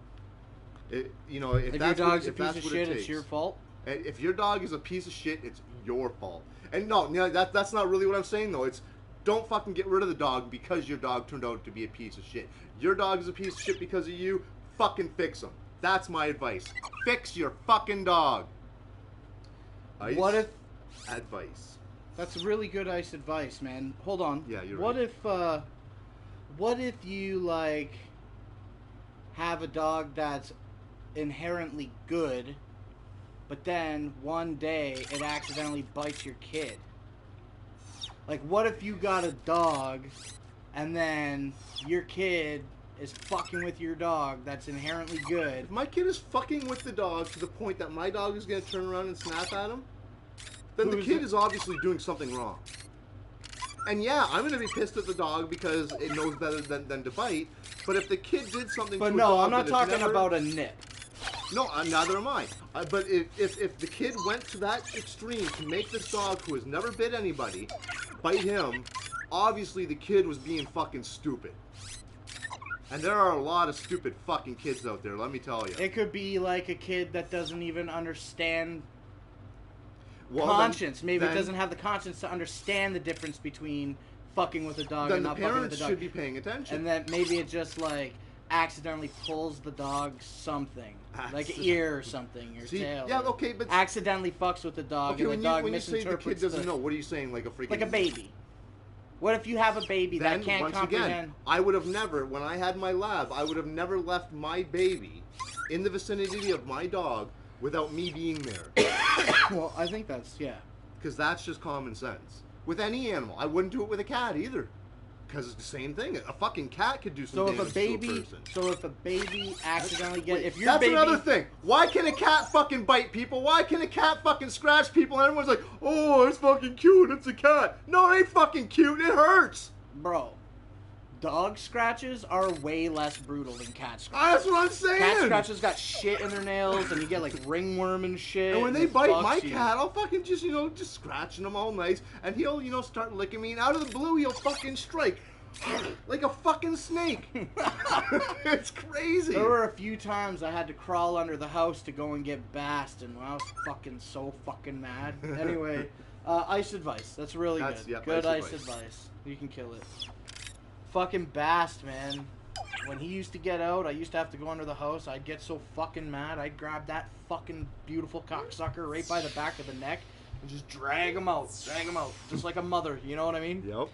If your dog's a piece of shit, it's your fault. If your dog is a piece of shit, it's your fault. And no, that's not really what I'm saying though. It's don't fucking get rid of the dog because your dog turned out to be a piece of shit. Your dog is a piece of shit because of you. Fucking fix him. That's my advice. Fix your fucking dog. Ice what if advice? That's really good ice advice, man. Hold on. Yeah, you're right. What if you like have a dog that's inherently good, but then one day it accidentally bites your kid? Like, what if you got a dog and then your kid is fucking with your dog that's inherently good? If my kid is fucking with the dog to the point that my dog is going to turn around and snap at him, then the kid is obviously doing something wrong. And yeah, I'm going to be pissed at the dog because it knows better than to bite, but if the kid did something to a dog... But no, I'm not talking about a nip. No, neither am I. But if the kid went to that extreme to make this dog, who has never bit anybody, bite him, obviously the kid was being fucking stupid. And there are a lot of stupid fucking kids out there, let me tell you. It could be like a kid that doesn't even understand conscience. Maybe it doesn't have the conscience to understand the difference between fucking with the dog then and the not fucking with parents the dog. should be paying attention. And then maybe it just like accidentally pulls the dog something, like an ear or something, or tail. Yeah, okay, but accidentally fucks with the dog, okay, and the dog when you say the misinterprets kid doesn't know, what are you saying? Like a freaking like a baby. What if you have a baby then, that can't once comprehend? again, I would have never, when I had my lab, I would have never left my baby in the vicinity of my dog without me being there. Well, I think that's, yeah. Because that's just common sense. With any animal. I wouldn't do it with a cat either. Because it's the same thing. A fucking cat could do some damage to a person. So if a baby accidentally gets... If your That's baby... another thing. Why can a cat fucking bite people? Why can a cat fucking scratch people? And everyone's like, oh, it's fucking cute. It's a cat. No, it ain't fucking cute. It hurts. Bro. Dog scratches are way less brutal than cat scratches. That's what I'm saying. Cat scratches got shit in their nails, and you get like ringworm and shit. And when they bite my cat, I'll fucking just, just scratching him all nice, and he'll, start licking me, and out of the blue, he'll fucking strike. Like a fucking snake. It's crazy. There were a few times I had to crawl under the house to go and get bassed, and I was fucking so fucking mad. Anyway, ice advice. That's really good. Yep, good ice advice. You can kill it. Fucking Bast, man. When he used to get out, I used to have to go under the house. I'd get so fucking mad. I'd grab that fucking beautiful cocksucker right by the back of the neck and just drag him out. Drag him out. Just like a mother, you know what I mean? Yep.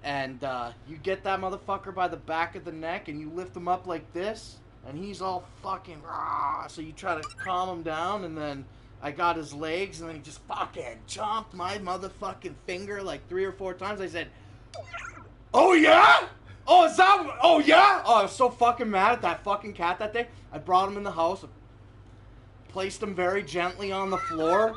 And you get that motherfucker by the back of the neck and you lift him up like this, and he's all fucking rah. So you try to calm him down, and then I got his legs, and then he just fucking chomped my motherfucking finger like 3 or 4 times. I said, oh yeah? Oh, is that? Oh yeah? Oh, I was so fucking mad at that fucking cat that day. I brought him in the house, placed him very gently on the floor,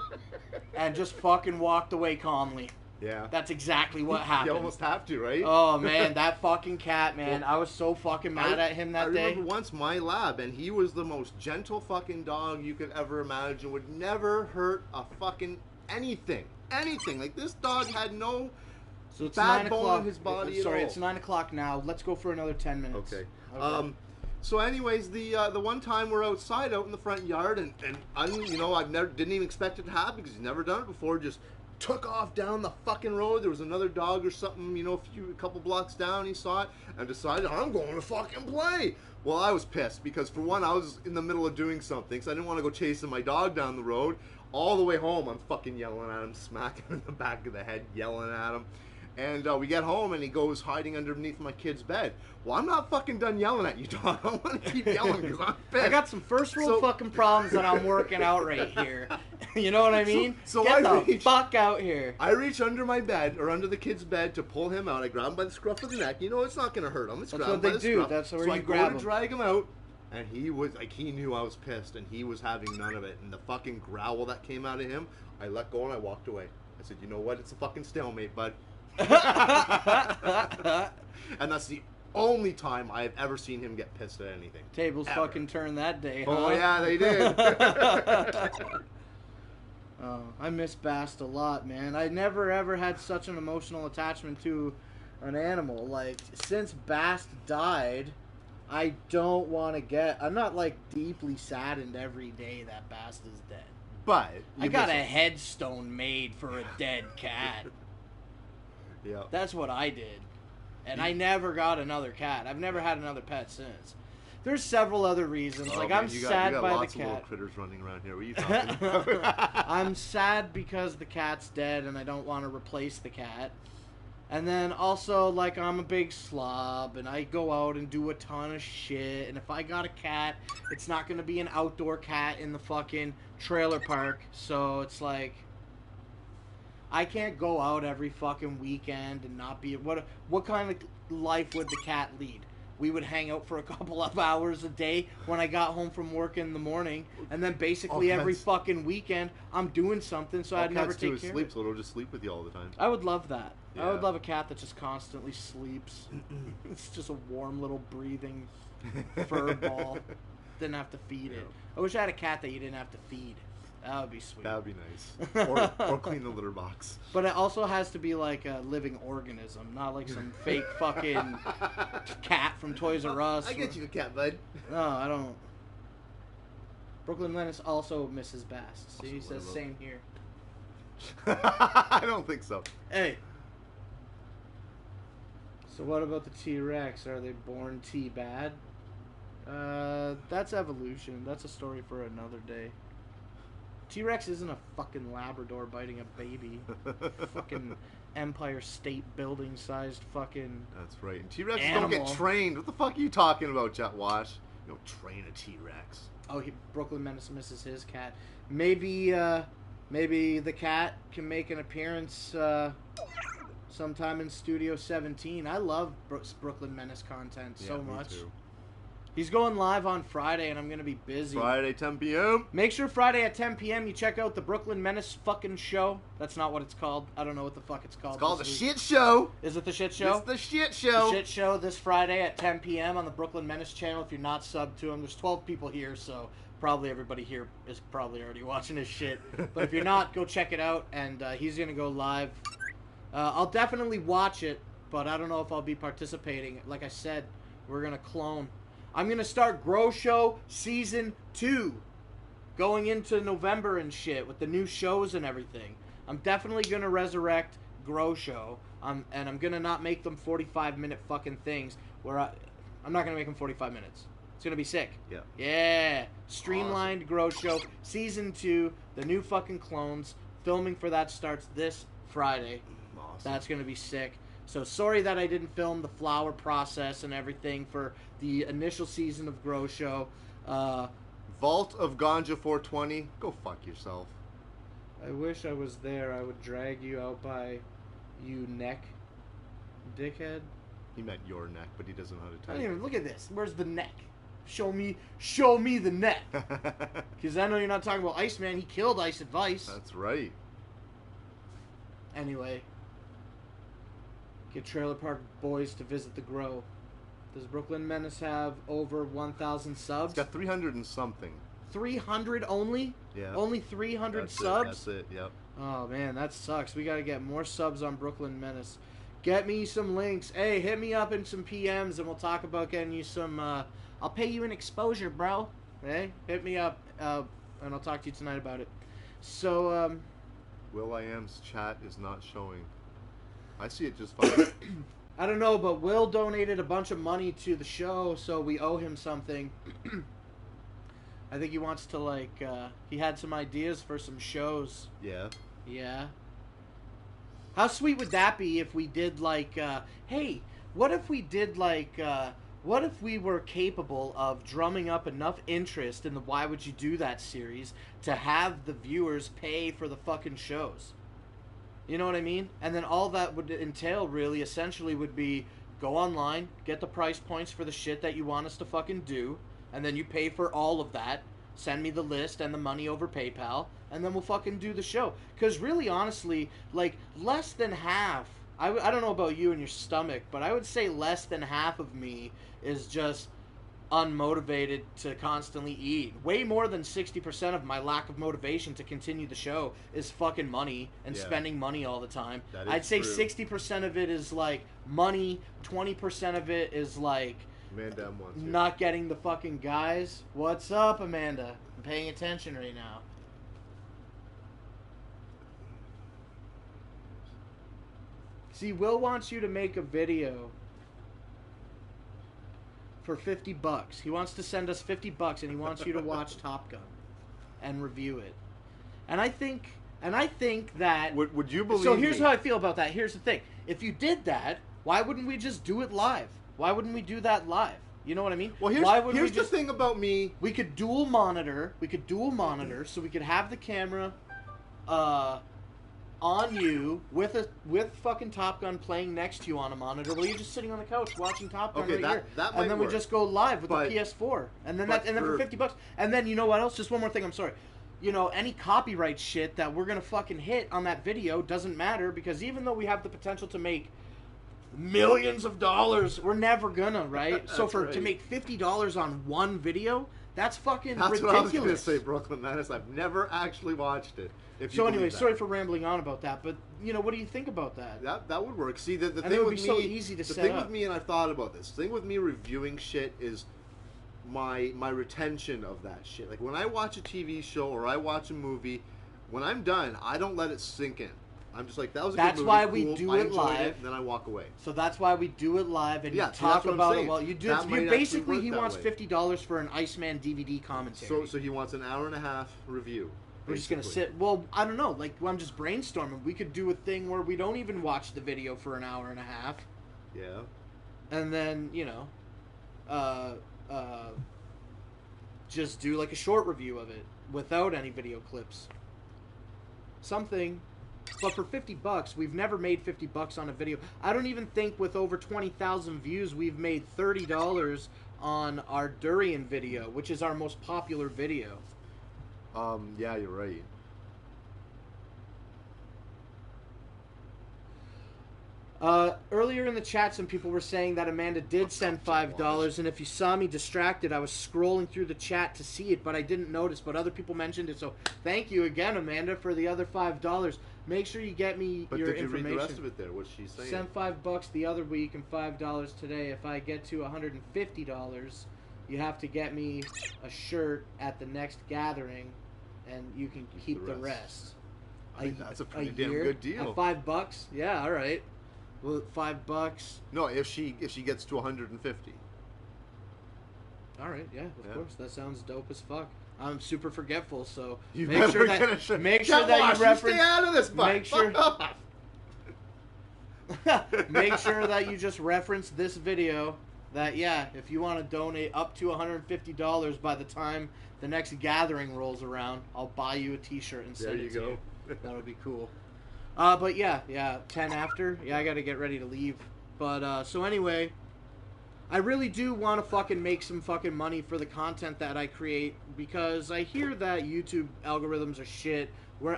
and just fucking walked away calmly. Yeah. That's exactly what happened. You almost have to, right? Oh man, that fucking cat, man. I was so fucking mad at him that day. I remember once my lab, and he was the most gentle fucking dog you could ever imagine. Would never hurt a fucking anything. Anything. Like, this dog had no... So it's bad 9 bone o'clock. in his body at Sorry, all. it's 9 o'clock now. Let's go for another 10 minutes. Okay. So anyways, the one time we're outside, out in the front yard, and I didn't even expect it to happen because he's never done it before. Just took off down the fucking road. There was another dog or something, a couple blocks down. He saw it and decided, I'm going to fucking play. Well, I was pissed because, for one, I was in the middle of doing something, so I didn't want to go chasing my dog down the road. All the way home, I'm fucking yelling at him, smacking him in the back of the head, yelling at him. And we get home, and he goes hiding underneath my kid's bed. Well, I'm not fucking done yelling at you, dog. I want to keep yelling because I'm pissed. I got some first world fucking problems that I'm working out right here. You know what I mean? So Get the fuck out here. I reach under my bed, or under the kid's bed, to pull him out. I grab him by the scruff of the neck. It's not going to hurt him. It's That's what they do. That's where you grab him. So I go to drag him out, and he was, like, he knew I was pissed, and he was having none of it. And the fucking growl that came out of him, I let go and I walked away. I said, you know what? It's a fucking stalemate, bud. And that's the only time I've ever seen him get pissed at anything. Tables ever. Fucking turned that day, huh? Oh yeah, they did. Oh, I miss Bast a lot, man. I never ever had such an emotional attachment to an animal. Like, since Bast died, I don't want to get... I'm not, like, deeply saddened every day that Bast is dead. But I got a headstone made for a dead cat. Yeah. That's what I did. And I never got another cat. I've never had another pet since. There's several other reasons. Like, I'm sad by the lots of cat. little critters running around here. What are you talking about? I'm sad because the cat's dead and I don't want to replace the cat. And then also, like, I'm a big slob and I go out and do a ton of shit. And if I got a cat, it's not going to be an outdoor cat in the fucking trailer park. So it's like... I can't go out every fucking weekend and not be... What kind of life would the cat lead? We would hang out for a couple of hours a day when I got home from work in the morning, and then basically every fucking weekend I'm doing something, so I'd never take care of it. So it'll just sleep with you all the time. I would love that. Yeah. I would love a cat that just constantly sleeps. It's just a warm little breathing fur ball. Didn't have to feed it. I wish I had a cat that you didn't have to feed. That would be sweet. That would be nice. Or clean the litter box. But it also has to be like a living organism, not like some fake fucking cat from Toys R Us. I get you a cat, bud. No, I don't. Brooklyn Lennis also misses Bast. See, he says same here. I don't think so. Hey. So what about the T-Rex? Are they born T-bad? That's evolution. That's a story for another day. T-Rex isn't a fucking Labrador biting a baby. Fucking Empire State Building sized fucking. That's right. And T-Rexes animal. don't get trained. What the fuck are you talking about, Jet Wash? You don't train a T-Rex. Oh, Brooklyn Menace misses his cat. Maybe the cat can make an appearance sometime in Studio 17. I love Brooklyn Menace content so much. Me too. He's going live on Friday, and I'm going to be busy. Friday, 10 p.m. Make sure Friday at 10 p.m. you check out the Brooklyn Menace fucking show. That's not what it's called. I don't know what the fuck it's called. It's called The Shit Show. Is it The Shit Show? It's The Shit Show. The Shit Show this Friday at 10 p.m. on the Brooklyn Menace channel. If you're not subbed to him, there's 12 people here, so probably everybody here is probably already watching his shit. But if you're not, go check it out, and he's going to go live. I'll definitely watch it, but I don't know if I'll be participating. Like I said, we're going to clone. I'm going to start Grow Show Season 2 going into November and shit with the new shows and everything. I'm definitely going to resurrect Grow Show, and I'm going to not make them 45-minute fucking things where I'm not going to make them 45 minutes. It's going to be sick. Yeah. Yeah. Streamlined Grow Show Season 2, the new fucking clones. Filming for that starts this Friday. Awesome. That's going to be sick. So sorry that I didn't film the flower process and everything for the initial season of Grow Show. Vault of Ganja 420. Go fuck yourself. I wish I was there. I would drag you out by you neck, dickhead. He meant your neck, but he doesn't know how to I type. don't even look at this. Where's the neck? Show me the neck. Because I know you're not talking about Iceman. He killed Ice Advice. That's right. Anyway. Get Trailer Park Boys to visit the Grow. Does Brooklyn Menace have over 1,000 subs? It's got 300 and something. 300 only? Yeah. Only 300 That's subs? That's it, yep. Oh, man, that sucks. We got to get more subs on Brooklyn Menace. Get me some links. Hey, hit me up in some PMs, and we'll talk about getting you some... I'll pay you an exposure, bro. Hey, hit me up, and I'll talk to you tonight about it. So, Will.i.am's chat is not showing. I see it just fine. I don't know, but Will donated a bunch of money to the show, so we owe him something. I think he wants to, like, he had some ideas for some shows. Yeah. Yeah. How sweet would that be if we did, like, hey, what if we did, like, what if we were capable of drumming up enough interest in the Why Would You Do That series to have the viewers pay for the fucking shows? You know what I mean? And then all that would entail, really, essentially, would be go online, get the price points for the shit that you want us to fucking do, and then you pay for all of that, send me the list and the money over PayPal, and then we'll fucking do the show. Because really, honestly, like, less than half, I don't know about you and your stomach, but I would say less than half of me is just unmotivated to constantly eat. Way more than 60% of my lack of motivation to continue the show is fucking money and spending money all the time. I'd say true. 60% of it is like money, 20% of it is like Amanda wants you. Not getting the fucking guys. What's up, Amanda? I'm paying attention right now. See, Will wants you to make a video for $50. He wants to send us $50 and he wants you to watch Top Gun and review it. And I think that would you believe So here's me? how I feel about that. Here's the thing. If you did that, why wouldn't we just do it live? Why wouldn't we do that live? You know what I mean? Well, here's the thing about me. We could dual monitor. So we could have the camera on you with fucking Top Gun playing next to you on a monitor while you're just sitting on the couch watching Top Gun here. That and then work. we just go live with the PS4. And then for $50. And then you know what else? Just one more thing, I'm sorry. You know, any copyright shit that we're gonna fucking hit on that video doesn't matter, because even though we have the potential to make millions of dollars, we're never gonna, right? So to make $50 on one video, that's fucking ridiculous. What I was gonna say, Brooklyn Menace. I've never actually watched it. So anyway, sorry for rambling on about that, but you know, what do you think about that? That would work. See, the and thing it would with be me, so easy to the set thing up. with me, and I've thought about this. The thing with me reviewing shit is my retention of that shit. Like when I watch a TV show or I watch a movie, when I'm done, I don't let it sink in. I'm just like, that was a That's good movie. why cool. we do I it enjoyed live. it, and then I walk away. So that's why we do it live and Yeah, you see, talk that's what I'm about it. saying. Well, you do. That might You actually basically work he that wants way. $50 for an Iceman DVD commentary. So he wants an hour and a half review. We're just gonna sit. Well, I don't know. Like I'm just brainstorming. We could do a thing where we don't even watch the video for an hour and a half. Yeah. And then just do like a short review of it without any video clips. Something. But for $50, we've never made $50 on a video. I don't even think with over 20,000 views we've made $30 on our durian video, which is our most popular video. Yeah, you're right. Earlier in the chat, some people were saying that Amanda did send $5, and if you saw me distracted, I was scrolling through the chat to see it, but I didn't notice, but other people mentioned it, so thank you again, Amanda, for the other $5. Make sure you get me your information. But did you read the rest of it there? What's she saying? Send $5 the other week and $5 today. If I get to $150, you have to get me a shirt at the next gathering, and you can keep the rest. I mean, that's a pretty damn good deal. At $5? Yeah, all right. Well, $5. No, if she gets to 150. All right, yeah, of course. That sounds dope as fuck. I'm super forgetful, so make make sure that you reference. Stay out of this, make sure. Make sure that you just reference this video. That if you want to donate up to $150 by the time the next gathering rolls around, I'll buy you a T-shirt and send it to you. That'll be cool. But 10 after. Yeah, I gotta get ready to leave. But, so anyway, I really do want to fucking make some fucking money for the content that I create, because I hear that YouTube algorithms are shit.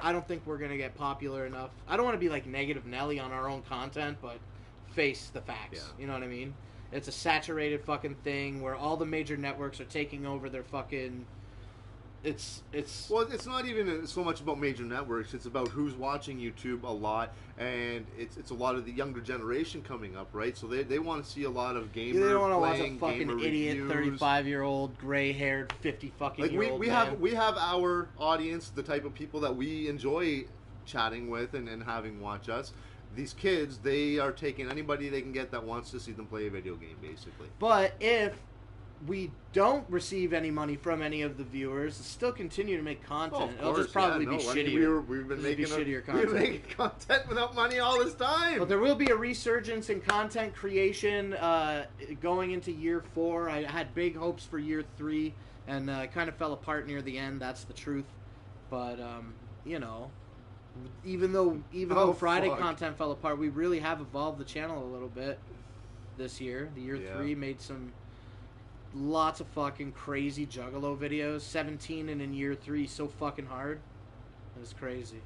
I don't think we're gonna get popular enough. I don't want to be like Negative Nelly on our own content, but face the facts. Yeah. You know what I mean? It's a saturated fucking thing where all the major networks are taking over their fucking... Well, it's not even so much about major networks. It's about who's watching YouTube a lot, and it's a lot of the younger generation coming up, right? So they want to see a lot of gamers. They don't want to watch a fucking idiot, 35-year-old, gray-haired, 50 fucking like year old we have our audience, the type of people that we enjoy chatting with and having watch us. These kids, they are taking anybody they can get that wants to see them play a video game, basically. But if we don't receive any money from any of the viewers, still continue to make content. It'll just probably be shittier. We've been making shittier content. We've been making content without money all this time. But there will be a resurgence in content creation going into year 4. I had big hopes for year 3, and kind of fell apart near the end. That's the truth. But even though Friday content fell apart, we really have evolved the channel a little bit this year. The year 3 made lots of fucking crazy juggalo videos. 17 and in year 3 so fucking hard. It was crazy.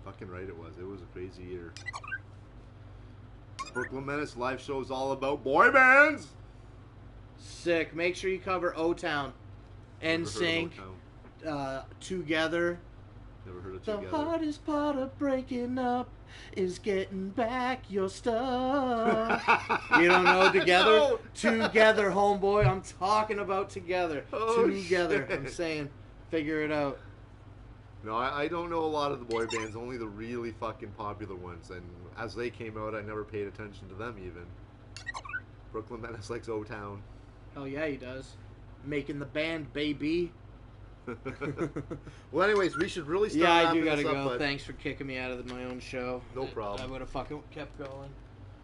Fucking right it was. It was a crazy year. Brooklyn Menace live show is all about boy bands. Sick. Make sure you cover O-Town. NSYNC. Together. Never heard of Together. The hardest part of breaking up is getting back your stuff. You don't know Together? No. Together, homeboy. I'm talking about Together. Oh, Together. shit. I'm saying, figure it out. No, I don't know a lot of the boy bands, only the really fucking popular ones. And as they came out, I never paid attention to them even. Brooklyn Menace likes O-Town. Hell yeah, he does. Making the band, baby. Well, anyways, we should really start. Yeah, I do gotta go. Thanks for kicking me out of my own show. No problem. I would have fucking kept going.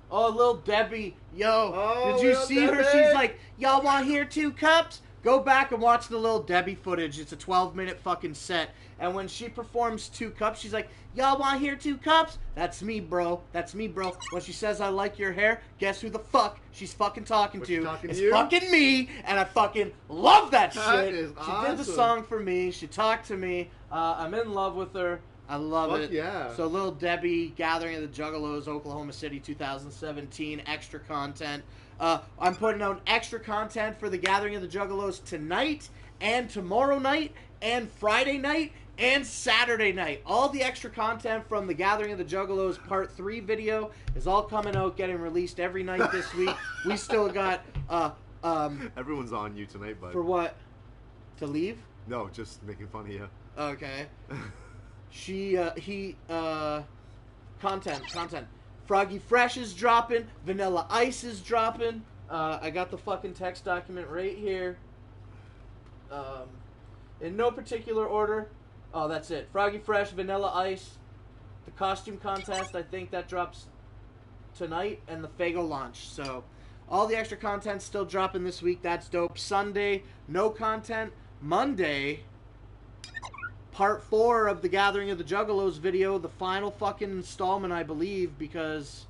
Oh, little Debbie, yo, Oh, did you Lil see her? Debbie. She's like, y'all want to hear 2 cups? Go back and watch the Little Debbie footage. It's a 12-minute fucking set. And when she performs 2 cups, she's like, y'all want to hear 2 cups? That's me, bro. That's me, bro. When she says I like your hair, guess who the fuck she's fucking talking to? Talking it's to you? fucking me, and I fucking love that shit. That is She awesome. did the song for me. She talked to me. I'm in love with her. I love Fuck it. yeah. So Little Debbie, Gathering of the Juggalos, Oklahoma City 2017, extra content. I'm putting out extra content for the Gathering of the Juggalos tonight and tomorrow night and Friday night and Saturday night. All the extra content from the Gathering of the Juggalos Part 3 video is all coming out, getting released every night this week. We still got... Everyone's on you tonight, bud. For what? To leave? No, just making fun of you. Okay. content. Froggy Fresh is dropping. Vanilla Ice is dropping. I got the fucking text document right here. In no particular order. Oh, that's it. Froggy Fresh, Vanilla Ice. The costume contest, I think that drops tonight. And the Fago launch. So, all the extra content still dropping this week. That's dope. Sunday, no content. Monday, part 4 of the Gathering of the Juggalos video. The final fucking installment, I believe, because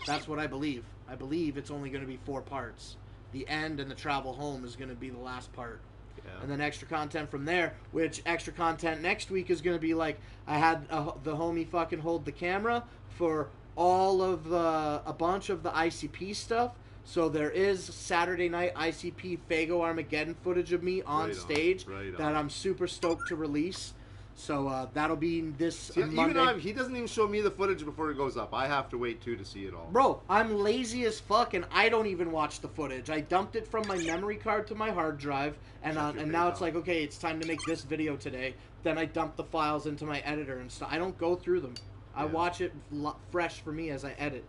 that's what I believe. I believe it's only going to be 4 parts. The end and the travel home is going to be the last part. Yeah. And then extra content from there, which extra content next week is going to be like, I had the homie fucking hold the camera for all of a bunch of the ICP stuff. So there is Saturday night ICP Fago Armageddon footage of me on stage that I'm super stoked to release. So that'll be this Monday. Even he doesn't even show me the footage before it goes up. I have to wait too to see it all. Bro, I'm lazy as fuck and I don't even watch the footage. I dumped it from my memory card to my hard drive and now it's like, okay, it's time to make this video today. Then I dump the files into my editor and stuff. I don't go through them. I watch it fresh for me as I edit.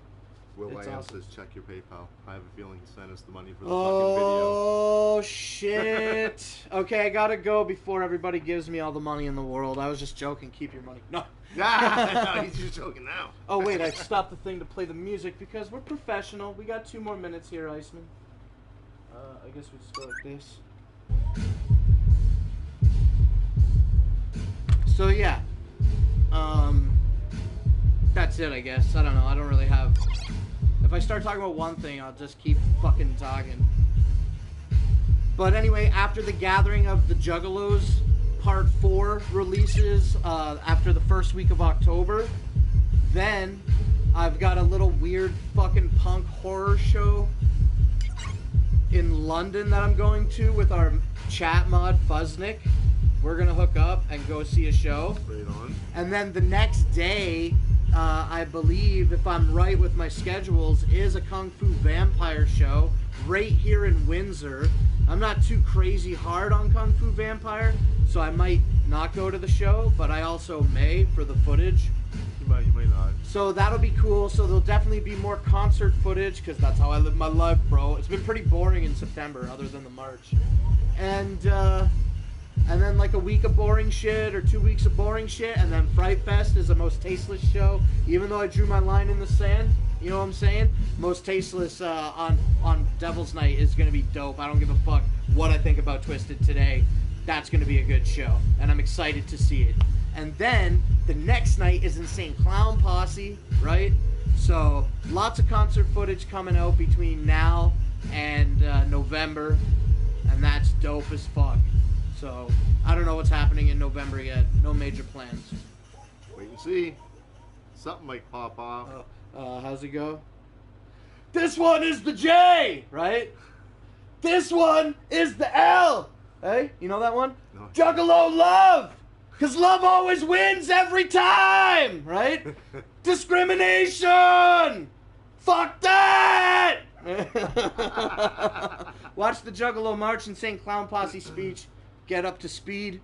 Will Williams says, check your PayPal. I have a feeling he sent us the money for the fucking video. Oh, shit. Okay, I gotta go before everybody gives me all the money in the world. I was just joking. Keep your money. No. No, he's just joking now. Oh, wait, I stopped the thing to play the music because we're professional. We got 2 more minutes here, Iceman. I guess we just go like this. So, yeah. That's it, I guess. I don't know. I don't really have... If I start talking about one thing, I'll just keep fucking talking. But anyway, after the Gathering of the Juggalos Part 4 releases, after the first week of October, then I've got a little weird fucking punk horror show in London that I'm going to with our chat mod Fuzznick. We're going to hook up and go see a show. Right on. And then the next day... I believe, if I'm right with my schedules, is a Kung Fu Vampire show right here in Windsor. I'm not too crazy hard on Kung Fu Vampire, so I might not go to the show, but I also may for the footage. You might not. So that'll be cool. So there'll definitely be more concert footage, because that's how I live my life, bro. It's been pretty boring in September, other than the March. And then like a week of boring shit or 2 weeks of boring shit, and then Fright Fest is the most tasteless show. Even though I drew my line in the sand, you know what I'm saying? Most tasteless on Devil's Night is gonna be dope. I don't give a fuck what I think about Twisted today. That's gonna be a good show, and I'm excited to see it. And then the next night is Insane Clown Posse, right? So lots of concert footage coming out between now and November, and that's dope as fuck. So, I don't know what's happening in November yet. No major plans. Wait and see. Something might pop off. How's it go? This one is the J, right? This one is the L. Hey, you know that one? No. Juggalo love. Because love always wins every time, right? Discrimination. Fuck that. Watch the Juggalo March and St. Clown Posse speech. Get up to speed.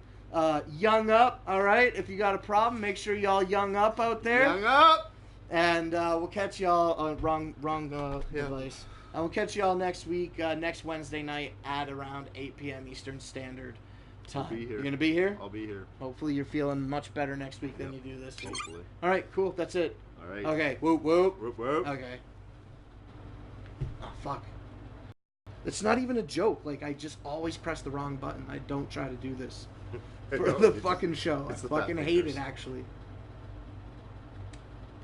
Young up, all right? If you got a problem, make sure y'all young up out there. Young up! And we'll catch y'all... wrong device. And we'll catch y'all next week, next Wednesday night at around 8 p.m. Eastern Standard Time. I'll be here. You gonna be here? I'll be here. Hopefully you're feeling much better next week than you do this week. Hopefully. All right, cool. That's it. All right. Okay. Whoop, whoop. Whoop, whoop. Okay. Oh, fuck. It's not even a joke. Like, I just always press the wrong button. I don't try to do this for the fucking show. I fucking hate it, actually.